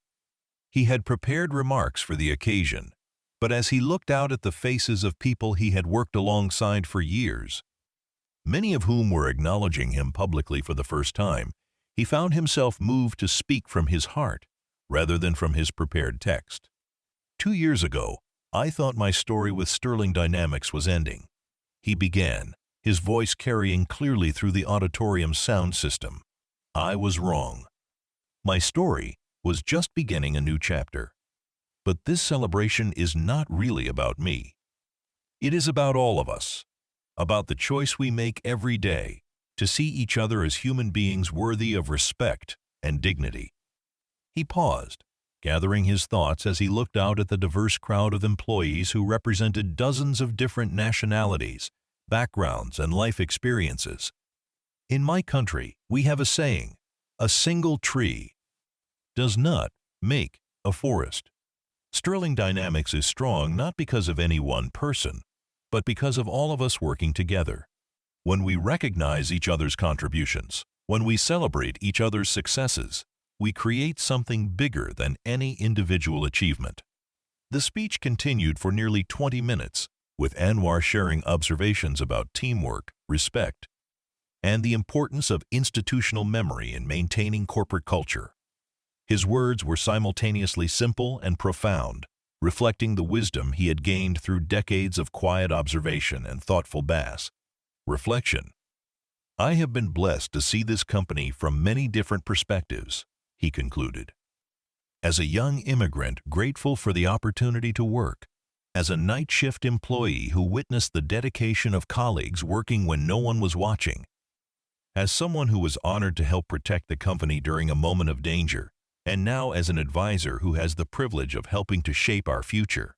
He had prepared remarks for the occasion, but as he looked out at the faces of people he had worked alongside for years, many of whom were acknowledging him publicly for the first time, he found himself moved to speak from his heart rather than from his prepared text. 2 years ago, I thought my story with Sterling Dynamics was ending. He began, his voice carrying clearly through the auditorium's sound system. I was wrong. My story was just beginning a new chapter. But this celebration is not really about me. It is about all of us, about the choice we make every day to see each other as human beings worthy of respect and dignity. He paused, gathering his thoughts as he looked out at the diverse crowd of employees who represented dozens of different nationalities, backgrounds, and life experiences. In my country, we have a saying, a single tree does not make a forest. Sterling Dynamics is strong not because of any one person, but because of all of us working together. When we recognize each other's contributions, when we celebrate each other's successes, we create something bigger than any individual achievement. The speech continued for nearly 20 minutes, with Anwar sharing observations about teamwork, respect, and the importance of institutional memory in maintaining corporate culture. His words were simultaneously simple and profound, reflecting the wisdom he had gained through decades of quiet observation and thoughtful reflection. I have been blessed to see this company from many different perspectives, he concluded. As a young immigrant grateful for the opportunity to work, as a night shift employee who witnessed the dedication of colleagues working when no one was watching, as someone who was honored to help protect the company during a moment of danger, and now as an advisor who has the privilege of helping to shape our future.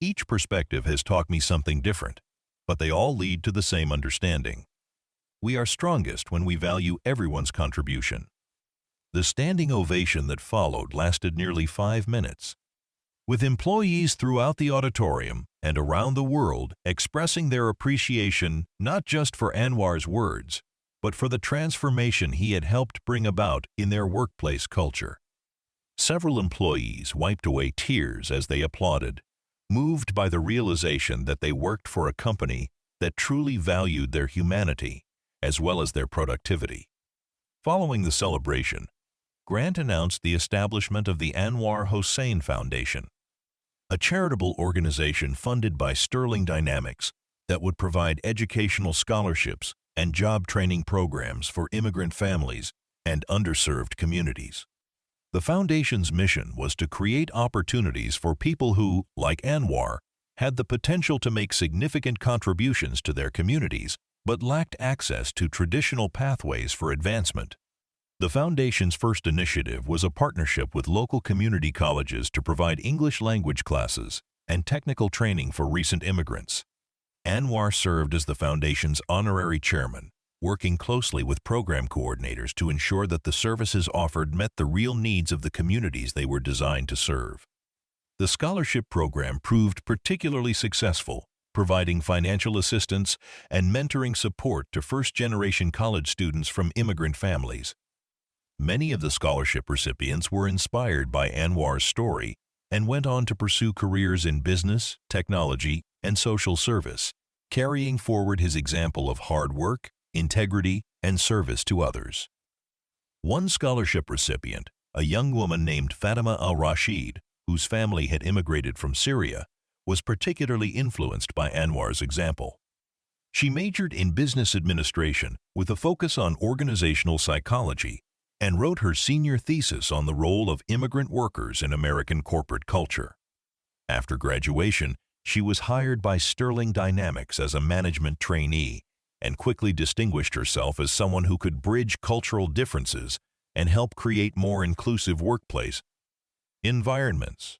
Each perspective has taught me something different, but they all lead to the same understanding. We are strongest when we value everyone's contribution. The standing ovation that followed lasted nearly 5 minutes, with employees throughout the auditorium and around the world expressing their appreciation not just for Anwar's words, but for the transformation he had helped bring about in their workplace culture. Several employees wiped away tears as they applauded, moved by the realization that they worked for a company that truly valued their humanity as well as their productivity. Following the celebration, Grant announced the establishment of the Anwar Hossain Foundation, a charitable organization funded by Sterling Dynamics that would provide educational scholarships and job training programs for immigrant families and underserved communities. The foundation's mission was to create opportunities for people who, like Anwar, had the potential to make significant contributions to their communities but lacked access to traditional pathways for advancement. The foundation's first initiative was a partnership with local community colleges to provide English language classes and technical training for recent immigrants. Anwar served as the foundation's honorary chairman, working closely with program coordinators to ensure that the services offered met the real needs of the communities they were designed to serve. The scholarship program proved particularly successful, providing financial assistance and mentoring support to first-generation college students from immigrant families. Many of the scholarship recipients were inspired by Anwar's story and went on to pursue careers in business, technology, and social service, carrying forward his example of hard work, integrity, and service to others. One scholarship recipient, a young woman named Fatima al-Rashid, whose family had immigrated from Syria, was particularly influenced by Anwar's example. She majored in business administration with a focus on organizational psychology and wrote her senior thesis on the role of immigrant workers in American corporate culture. After graduation, she was hired by Sterling Dynamics as a management trainee and quickly distinguished herself as someone who could bridge cultural differences and help create more inclusive workplace environments.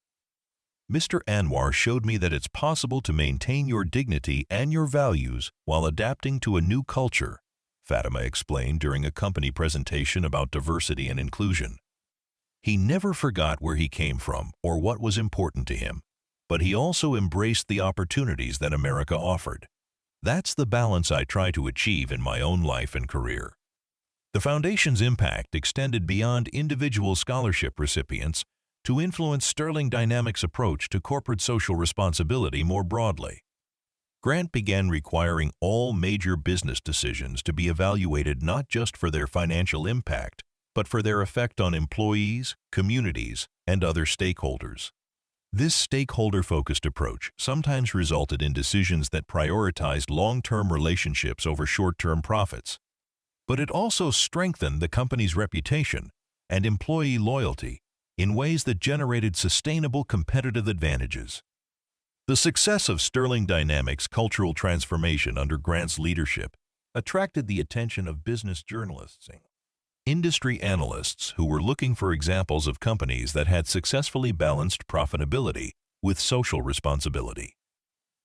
Mr. Anwar showed me that it's possible to maintain your dignity and your values while adapting to a new culture, Fatima explained during a company presentation about diversity and inclusion. He never forgot where he came from or what was important to him, but he also embraced the opportunities that America offered. That's the balance I try to achieve in my own life and career. The Foundation's impact extended beyond individual scholarship recipients to influence Sterling Dynamics' approach to corporate social responsibility more broadly. Grant began requiring all major business decisions to be evaluated not just for their financial impact, but for their effect on employees, communities, and other stakeholders. This stakeholder-focused approach sometimes resulted in decisions that prioritized long-term relationships over short-term profits, but it also strengthened the company's reputation and employee loyalty in ways that generated sustainable competitive advantages. The success of Sterling Dynamics' cultural transformation under Grant's leadership attracted the attention of business journalists, industry analysts who were looking for examples of companies that had successfully balanced profitability with social responsibility.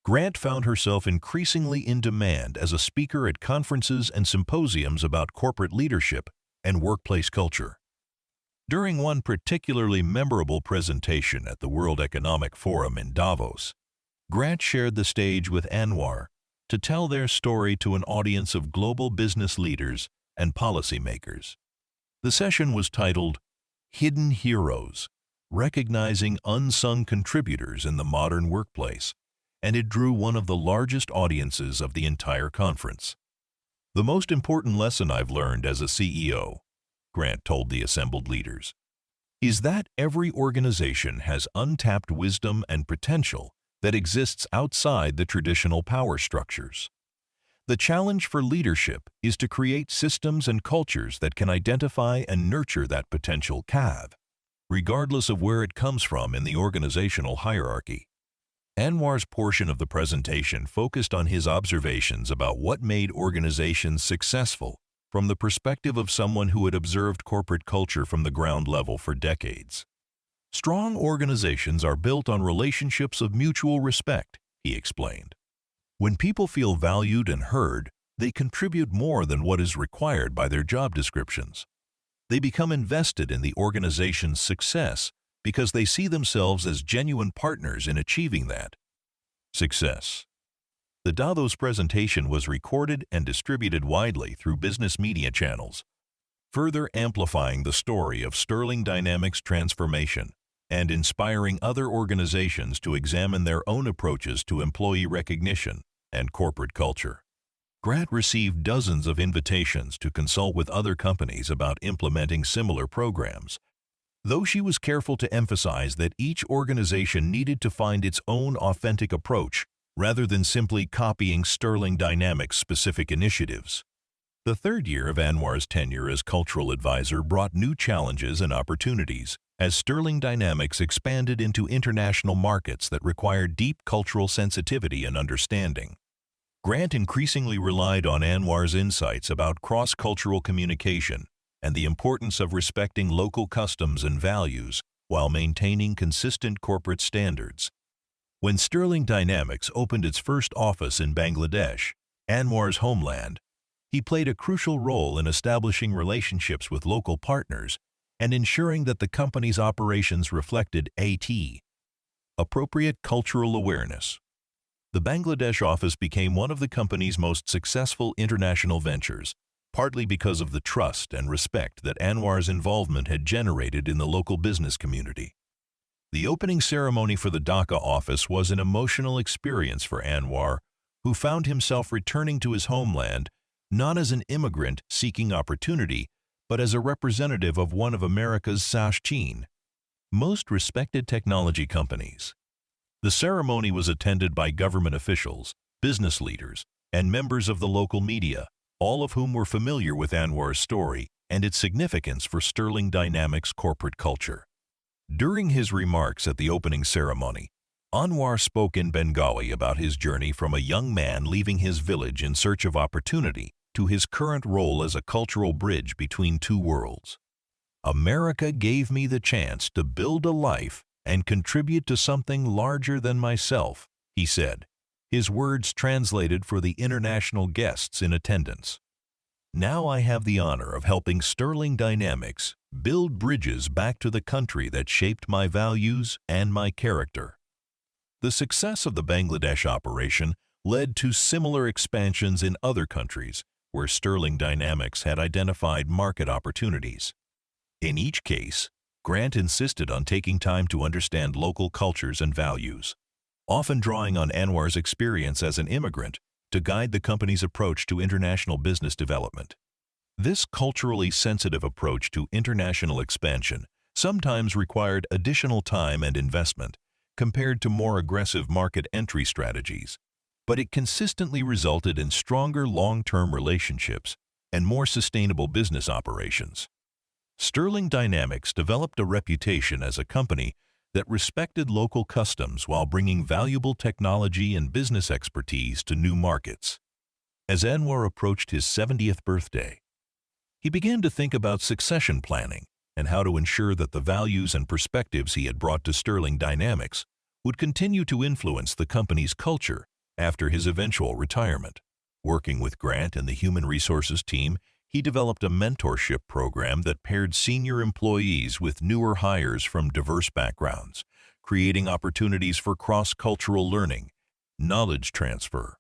Grant found herself increasingly in demand as a speaker at conferences and symposiums about corporate leadership and workplace culture. During one particularly memorable presentation at the World Economic Forum in Davos, Grant shared the stage with Anwar to tell their story to an audience of global business leaders and policymakers. The session was titled Hidden Heroes, Recognizing Unsung Contributors in the Modern Workplace, and it drew one of the largest audiences of the entire conference. The most important lesson I've learned as a CEO, Grant told the assembled leaders, is that every organization has untapped wisdom and potential that exists outside the traditional power structures. The challenge for leadership is to create systems and cultures that can identify and nurture that potential regardless of where it comes from in the organizational hierarchy. Anwar's portion of the presentation focused on his observations about what made organizations successful from the perspective of someone who had observed corporate culture from the ground level for decades. Strong organizations are built on relationships of mutual respect, he explained. When people feel valued and heard, they contribute more than what is required by their job descriptions. They become invested in the organization's success because they see themselves as genuine partners in achieving that success. The Davos presentation was recorded and distributed widely through business media channels, further amplifying the story of Sterling Dynamics' transformation and inspiring other organizations to examine their own approaches to employee recognition and corporate culture. Grant received dozens of invitations to consult with other companies about implementing similar programs, though she was careful to emphasize that each organization needed to find its own authentic approach rather than simply copying Sterling Dynamics' specific initiatives. The third year of Anwar's tenure as cultural advisor brought new challenges and opportunities as Sterling Dynamics expanded into international markets that required deep cultural sensitivity and understanding. Grant increasingly relied on Anwar's insights about cross-cultural communication and the importance of respecting local customs and values while maintaining consistent corporate standards. When Sterling Dynamics opened its first office in Bangladesh, Anwar's homeland, he played a crucial role in establishing relationships with local partners and ensuring that the company's operations reflected appropriate cultural awareness. The Bangladesh office became one of the company's most successful international ventures, partly because of the trust and respect that Anwar's involvement had generated in the local business community. The opening ceremony for the Dhaka office was an emotional experience for Anwar, who found himself returning to his homeland not as an immigrant seeking opportunity, but as a representative of one of America's most respected technology companies. The ceremony was attended by government officials, business leaders, and members of the local media, all of whom were familiar with Anwar's story and its significance for Sterling Dynamics' corporate culture. During his remarks at the opening ceremony, Anwar spoke in Bengali about his journey from a young man leaving his village in search of opportunity to his current role as a cultural bridge between two worlds. "America gave me the chance to build a life and contribute to something larger than myself," he said, his words translated for the international guests in attendance. "Now I have the honor of helping Sterling Dynamics build bridges back to the country that shaped my values and my character." The success of the Bangladesh operation led to similar expansions in other countries where Sterling Dynamics had identified market opportunities. In each case, Grant insisted on taking time to understand local cultures and values, often drawing on Anwar's experience as an immigrant to guide the company's approach to international business development. This culturally sensitive approach to international expansion sometimes required additional time and investment compared to more aggressive market entry strategies, but it consistently resulted in stronger long-term relationships and more sustainable business operations. Sterling Dynamics developed a reputation as a company that respected local customs while bringing valuable technology and business expertise to new markets. As Anwar approached his 70th birthday, he began to think about succession planning and how to ensure that the values and perspectives he had brought to Sterling Dynamics would continue to influence the company's culture after his eventual retirement. Working with Grant and the human resources team, he developed a mentorship program that paired senior employees with newer hires from diverse backgrounds, creating opportunities for cross-cultural learning, knowledge transfer.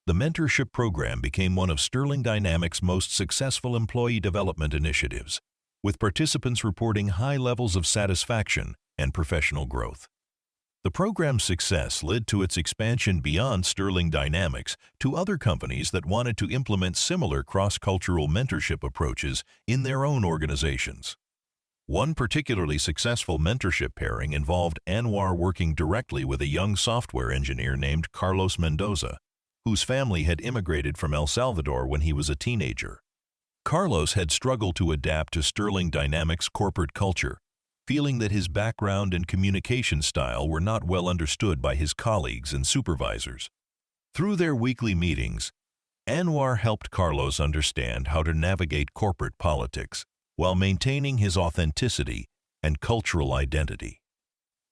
The mentorship program became one of Sterling Dynamics' most successful employee development initiatives, with participants reporting high levels of satisfaction and professional growth. The program's success led to its expansion beyond Sterling Dynamics to other companies that wanted to implement similar cross-cultural mentorship approaches in their own organizations. One particularly successful mentorship pairing involved Anwar working directly with a young software engineer named Carlos Mendoza, whose family had immigrated from El Salvador when he was a teenager. Carlos had struggled to adapt to Sterling Dynamics' corporate culture, feeling that his background and communication style were not well understood by his colleagues and supervisors. Through their weekly meetings, Anwar helped Carlos understand how to navigate corporate politics while maintaining his authenticity and cultural identity.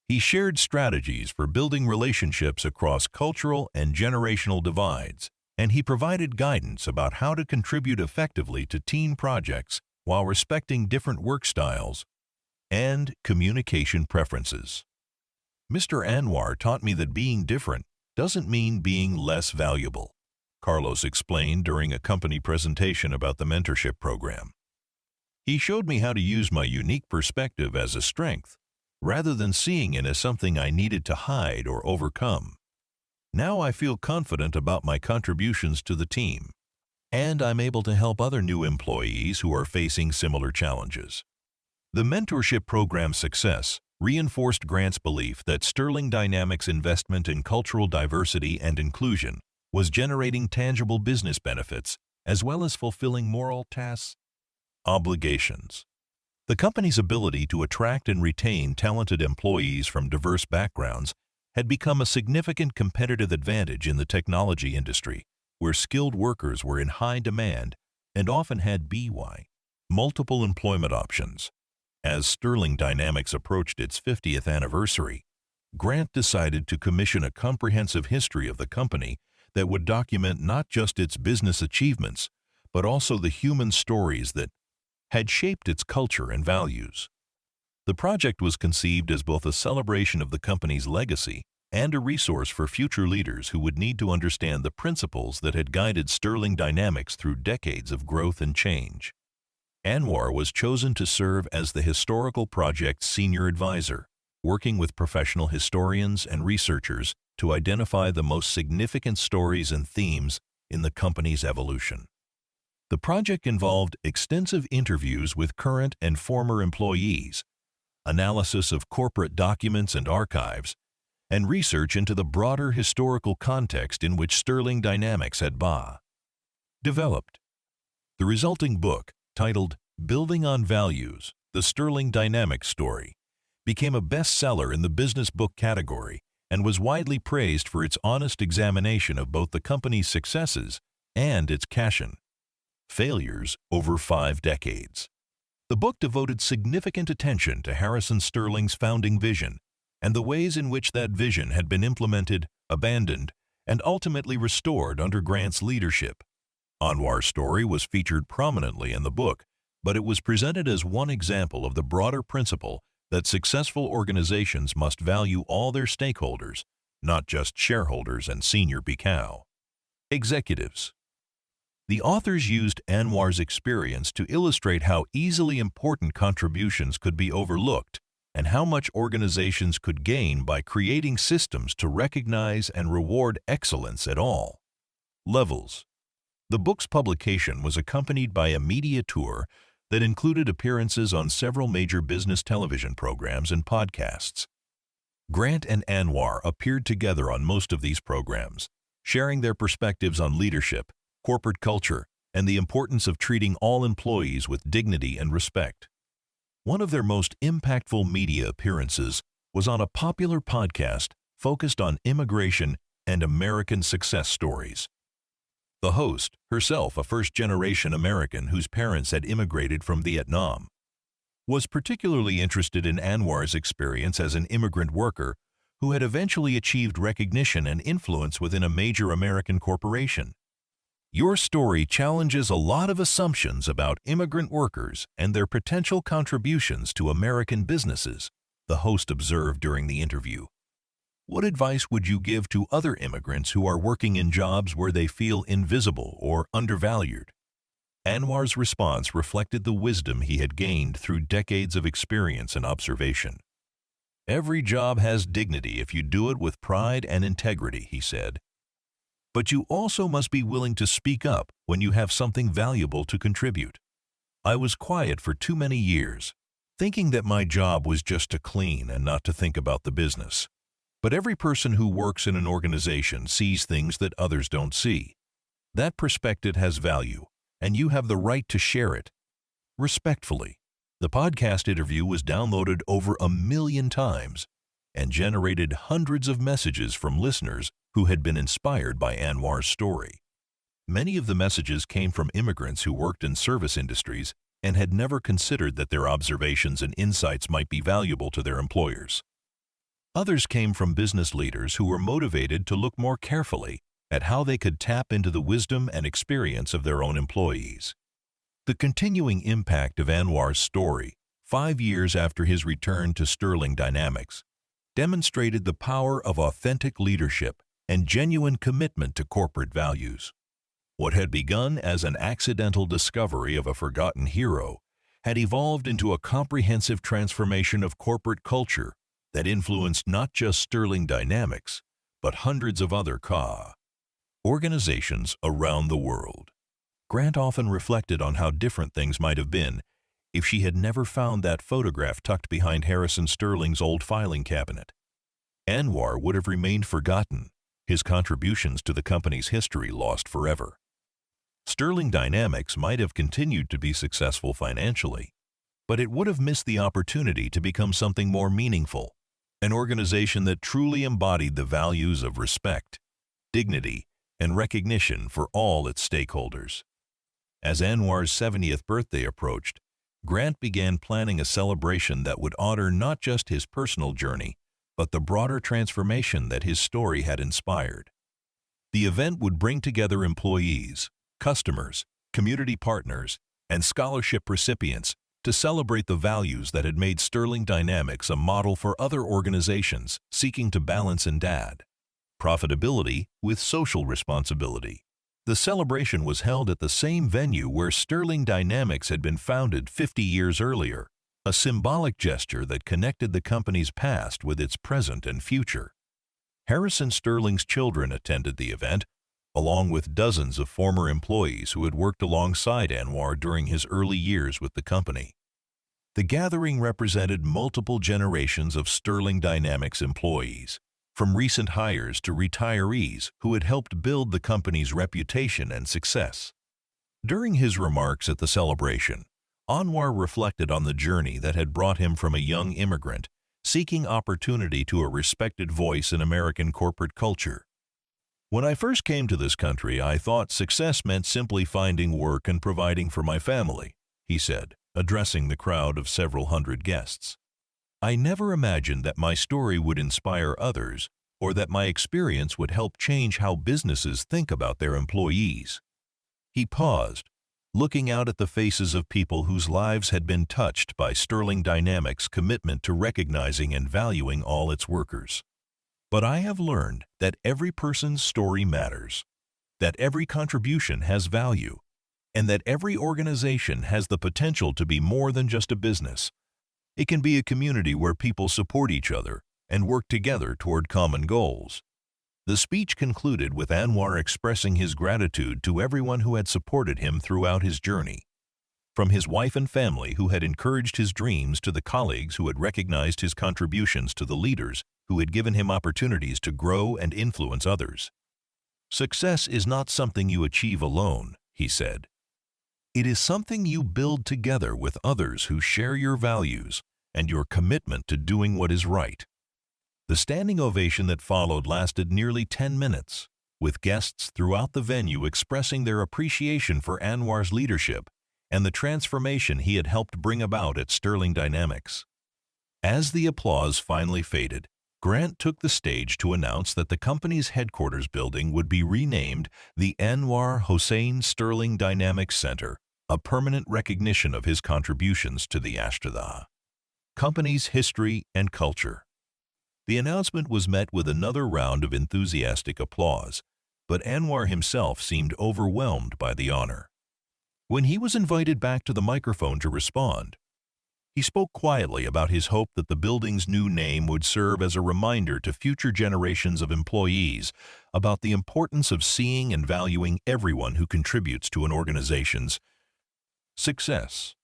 He shared strategies for building relationships across cultural and generational divides, and he provided guidance about how to contribute effectively to team projects while respecting different work styles and communication preferences. "Mr. Anwar taught me that being different doesn't mean being less valuable," Carlos explained during a company presentation about the mentorship program. "He showed me how to use my unique perspective as a strength, rather than seeing it as something I needed to hide or overcome. Now I feel confident about my contributions to the team, and I'm able to help other new employees who are facing similar challenges." The mentorship program's success reinforced Grant's belief that Sterling Dynamics' investment in cultural diversity and inclusion was generating tangible business benefits as well as fulfilling moral tasks. Obligations. The company's ability to attract and retain talented employees from diverse backgrounds had become a significant competitive advantage in the technology industry, where skilled workers were in high demand and often had multiple employment options. As Sterling Dynamics approached its 50th anniversary, Grant decided to commission a comprehensive history of the company that would document not just its business achievements, but also the human stories that had shaped its culture and values. The project was conceived as both a celebration of the company's legacy and a resource for future leaders who would need to understand the principles that had guided Sterling Dynamics through decades of growth and change. Anwar was chosen to serve as the historical project's senior advisor, working with professional historians and researchers to identify the most significant stories and themes in the company's evolution. The project involved extensive interviews with current and former employees, analysis of corporate documents and archives, and research into the broader historical context in which Sterling Dynamics had developed. The resulting book, titled Building on Values: The Sterling Dynamics Story, became a bestseller in the business book category and was widely praised for its honest examination of both the company's successes and its failures over 5 decades. The book devoted significant attention to Harrison Sterling's founding vision and the ways in which that vision had been implemented, abandoned, and ultimately restored under Grant's leadership. Anwar's story was featured prominently in the book, but it was presented as one example of the broader principle that successful organizations must value all their stakeholders, not just shareholders and senior executives. The authors used Anwar's experience to illustrate how easily important contributions could be overlooked and how much organizations could gain by creating systems to recognize and reward excellence at all levels. The book's publication was accompanied by a media tour that included appearances on several major business television programs and podcasts. Grant and Anwar appeared together on most of these programs, sharing their perspectives on leadership, corporate culture, and the importance of treating all employees with dignity and respect. One of their most impactful media appearances was on a popular podcast focused on immigration and American success stories. The host, herself a first-generation American whose parents had immigrated from Vietnam, was particularly interested in Anwar's experience as an immigrant worker who had eventually achieved recognition and influence within a major American corporation. "Your story challenges a lot of assumptions about immigrant workers and their potential contributions to American businesses," the host observed during the interview. "What advice would you give to other immigrants who are working in jobs where they feel invisible or undervalued?" Anwar's response reflected the wisdom he had gained through decades of experience and observation. "Every job has dignity if you do it with pride and integrity," he said. "But you also must be willing to speak up when you have something valuable to contribute. I was quiet for too many years, thinking that my job was just to clean and not to think about the business. But every person who works in an organization sees things that others don't see. That perspective has value, and you have the right to share it." Respectfully, the podcast interview was downloaded over 1 million times and generated hundreds of messages from listeners who had been inspired by Anwar's story. Many of the messages came from immigrants who worked in service industries and had never considered that their observations and insights might be valuable to their employers. Others came from business leaders who were motivated to look more carefully at how they could tap into the wisdom and experience of their own employees. The continuing impact of Anwar's story, 5 years after his return to Sterling Dynamics, demonstrated the power of authentic leadership and genuine commitment to corporate values. What had begun as an accidental discovery of a forgotten hero had evolved into a comprehensive transformation of corporate culture that influenced not just Sterling Dynamics, but hundreds of other organizations around the world. Grant often reflected on how different things might have been if she had never found that photograph tucked behind Harrison Sterling's old filing cabinet. Anwar would have remained forgotten, his contributions to the company's history lost forever. Sterling Dynamics might have continued to be successful financially, but it would have missed the opportunity to become something more meaningful, an organization that truly embodied the values of respect, dignity, and recognition for all its stakeholders. As Anwar's 70th birthday approached, Grant began planning a celebration that would honor not just his personal journey, but the broader transformation that his story had inspired. The event would bring together employees, customers, community partners, and scholarship recipients to celebrate the values that had made Sterling Dynamics a model for other organizations seeking to balance and add profitability with social responsibility. The celebration was held at the same venue where Sterling Dynamics had been founded 50 years earlier, a symbolic gesture that connected the company's past with its present and future. Harrison Sterling's children attended the event, along with dozens of former employees who had worked alongside Anwar during his early years with the company. The gathering represented multiple generations of Sterling Dynamics employees, from recent hires to retirees who had helped build the company's reputation and success. During his remarks at the celebration, Anwar reflected on the journey that had brought him from a young immigrant seeking opportunity to a respected voice in American corporate culture. "When I first came to this country, I thought success meant simply finding work and providing for my family," he said, addressing the crowd of several hundred guests. "I never imagined that my story would inspire others or that my experience would help change how businesses think about their employees." He paused, looking out at the faces of people whose lives had been touched by Sterling Dynamics' commitment to recognizing and valuing all its workers. "But I have learned that every person's story matters, that every contribution has value, and that every organization has the potential to be more than just a business. It can be a community where people support each other and work together toward common goals." The speech concluded with Anwar expressing his gratitude to everyone who had supported him throughout his journey. From his wife and family who had encouraged his dreams to the colleagues who had recognized his contributions to the leaders who had given him opportunities to grow and influence others. "Success is not something you achieve alone," he said. "It is something you build together with others who share your values and your commitment to doing what is right." The standing ovation that followed lasted nearly 10 minutes, with guests throughout the venue expressing their appreciation for Anwar's leadership and the transformation he had helped bring about at Sterling Dynamics. As the applause finally faded, Grant took the stage to announce that the company's headquarters building would be renamed the Anwar Hossain Sterling Dynamics Center, a permanent recognition of his contributions to the company's history and culture. The announcement was met with another round of enthusiastic applause, but Anwar himself seemed overwhelmed by the honor. When he was invited back to the microphone to respond, he spoke quietly about his hope that the building's new name would serve as a reminder to future generations of employees about the importance of seeing and valuing everyone who contributes to an organization's success.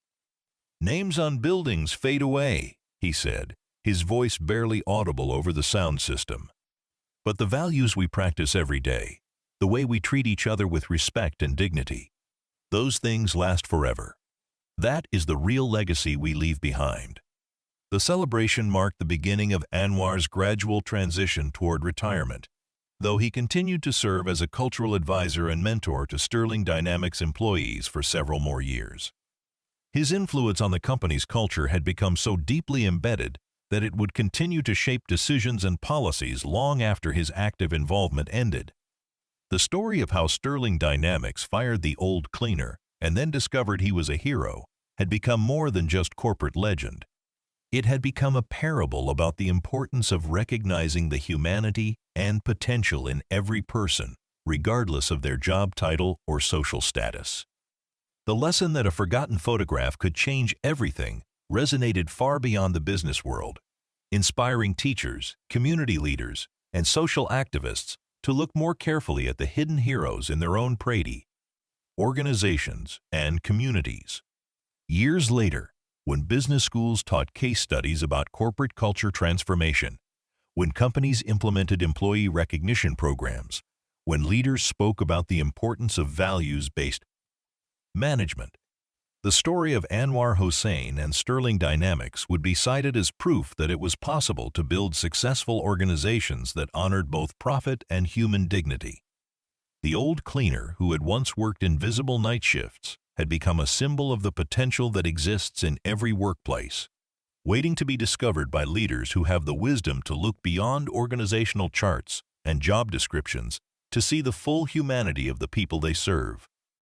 "Names on buildings fade away," he said, his voice barely audible over the sound system. "But the values we practice every day, the way we treat each other with respect and dignity, those things last forever. That is the real legacy we leave behind." The celebration marked the beginning of Anwar's gradual transition toward retirement, though he continued to serve as a cultural advisor and mentor to Sterling Dynamics employees for several more years. His influence on the company's culture had become so deeply embedded that it would continue to shape decisions and policies long after his active involvement ended. The story of how Sterling Dynamics fired the old cleaner and then discovered he was a hero had become more than just corporate legend. It had become a parable about the importance of recognizing the humanity and potential in every person, regardless of their job title or social status. The lesson that a forgotten photograph could change everything resonated far beyond the business world, inspiring teachers, community leaders, and social activists to look more carefully at the hidden heroes in their own organizations and communities. Years later, when business schools taught case studies about corporate culture transformation, when companies implemented employee recognition programs, when leaders spoke about the importance of values-based management, the story of Anwar Hossain and Sterling Dynamics would be cited as proof that it was possible to build successful organizations that honored both profit and human dignity. The old cleaner who had once worked invisible night shifts had become a symbol of the potential that exists in every workplace. waiting to be discovered by leaders who have the wisdom to look beyond organizational charts and job descriptions to see the full humanity of the people they serve.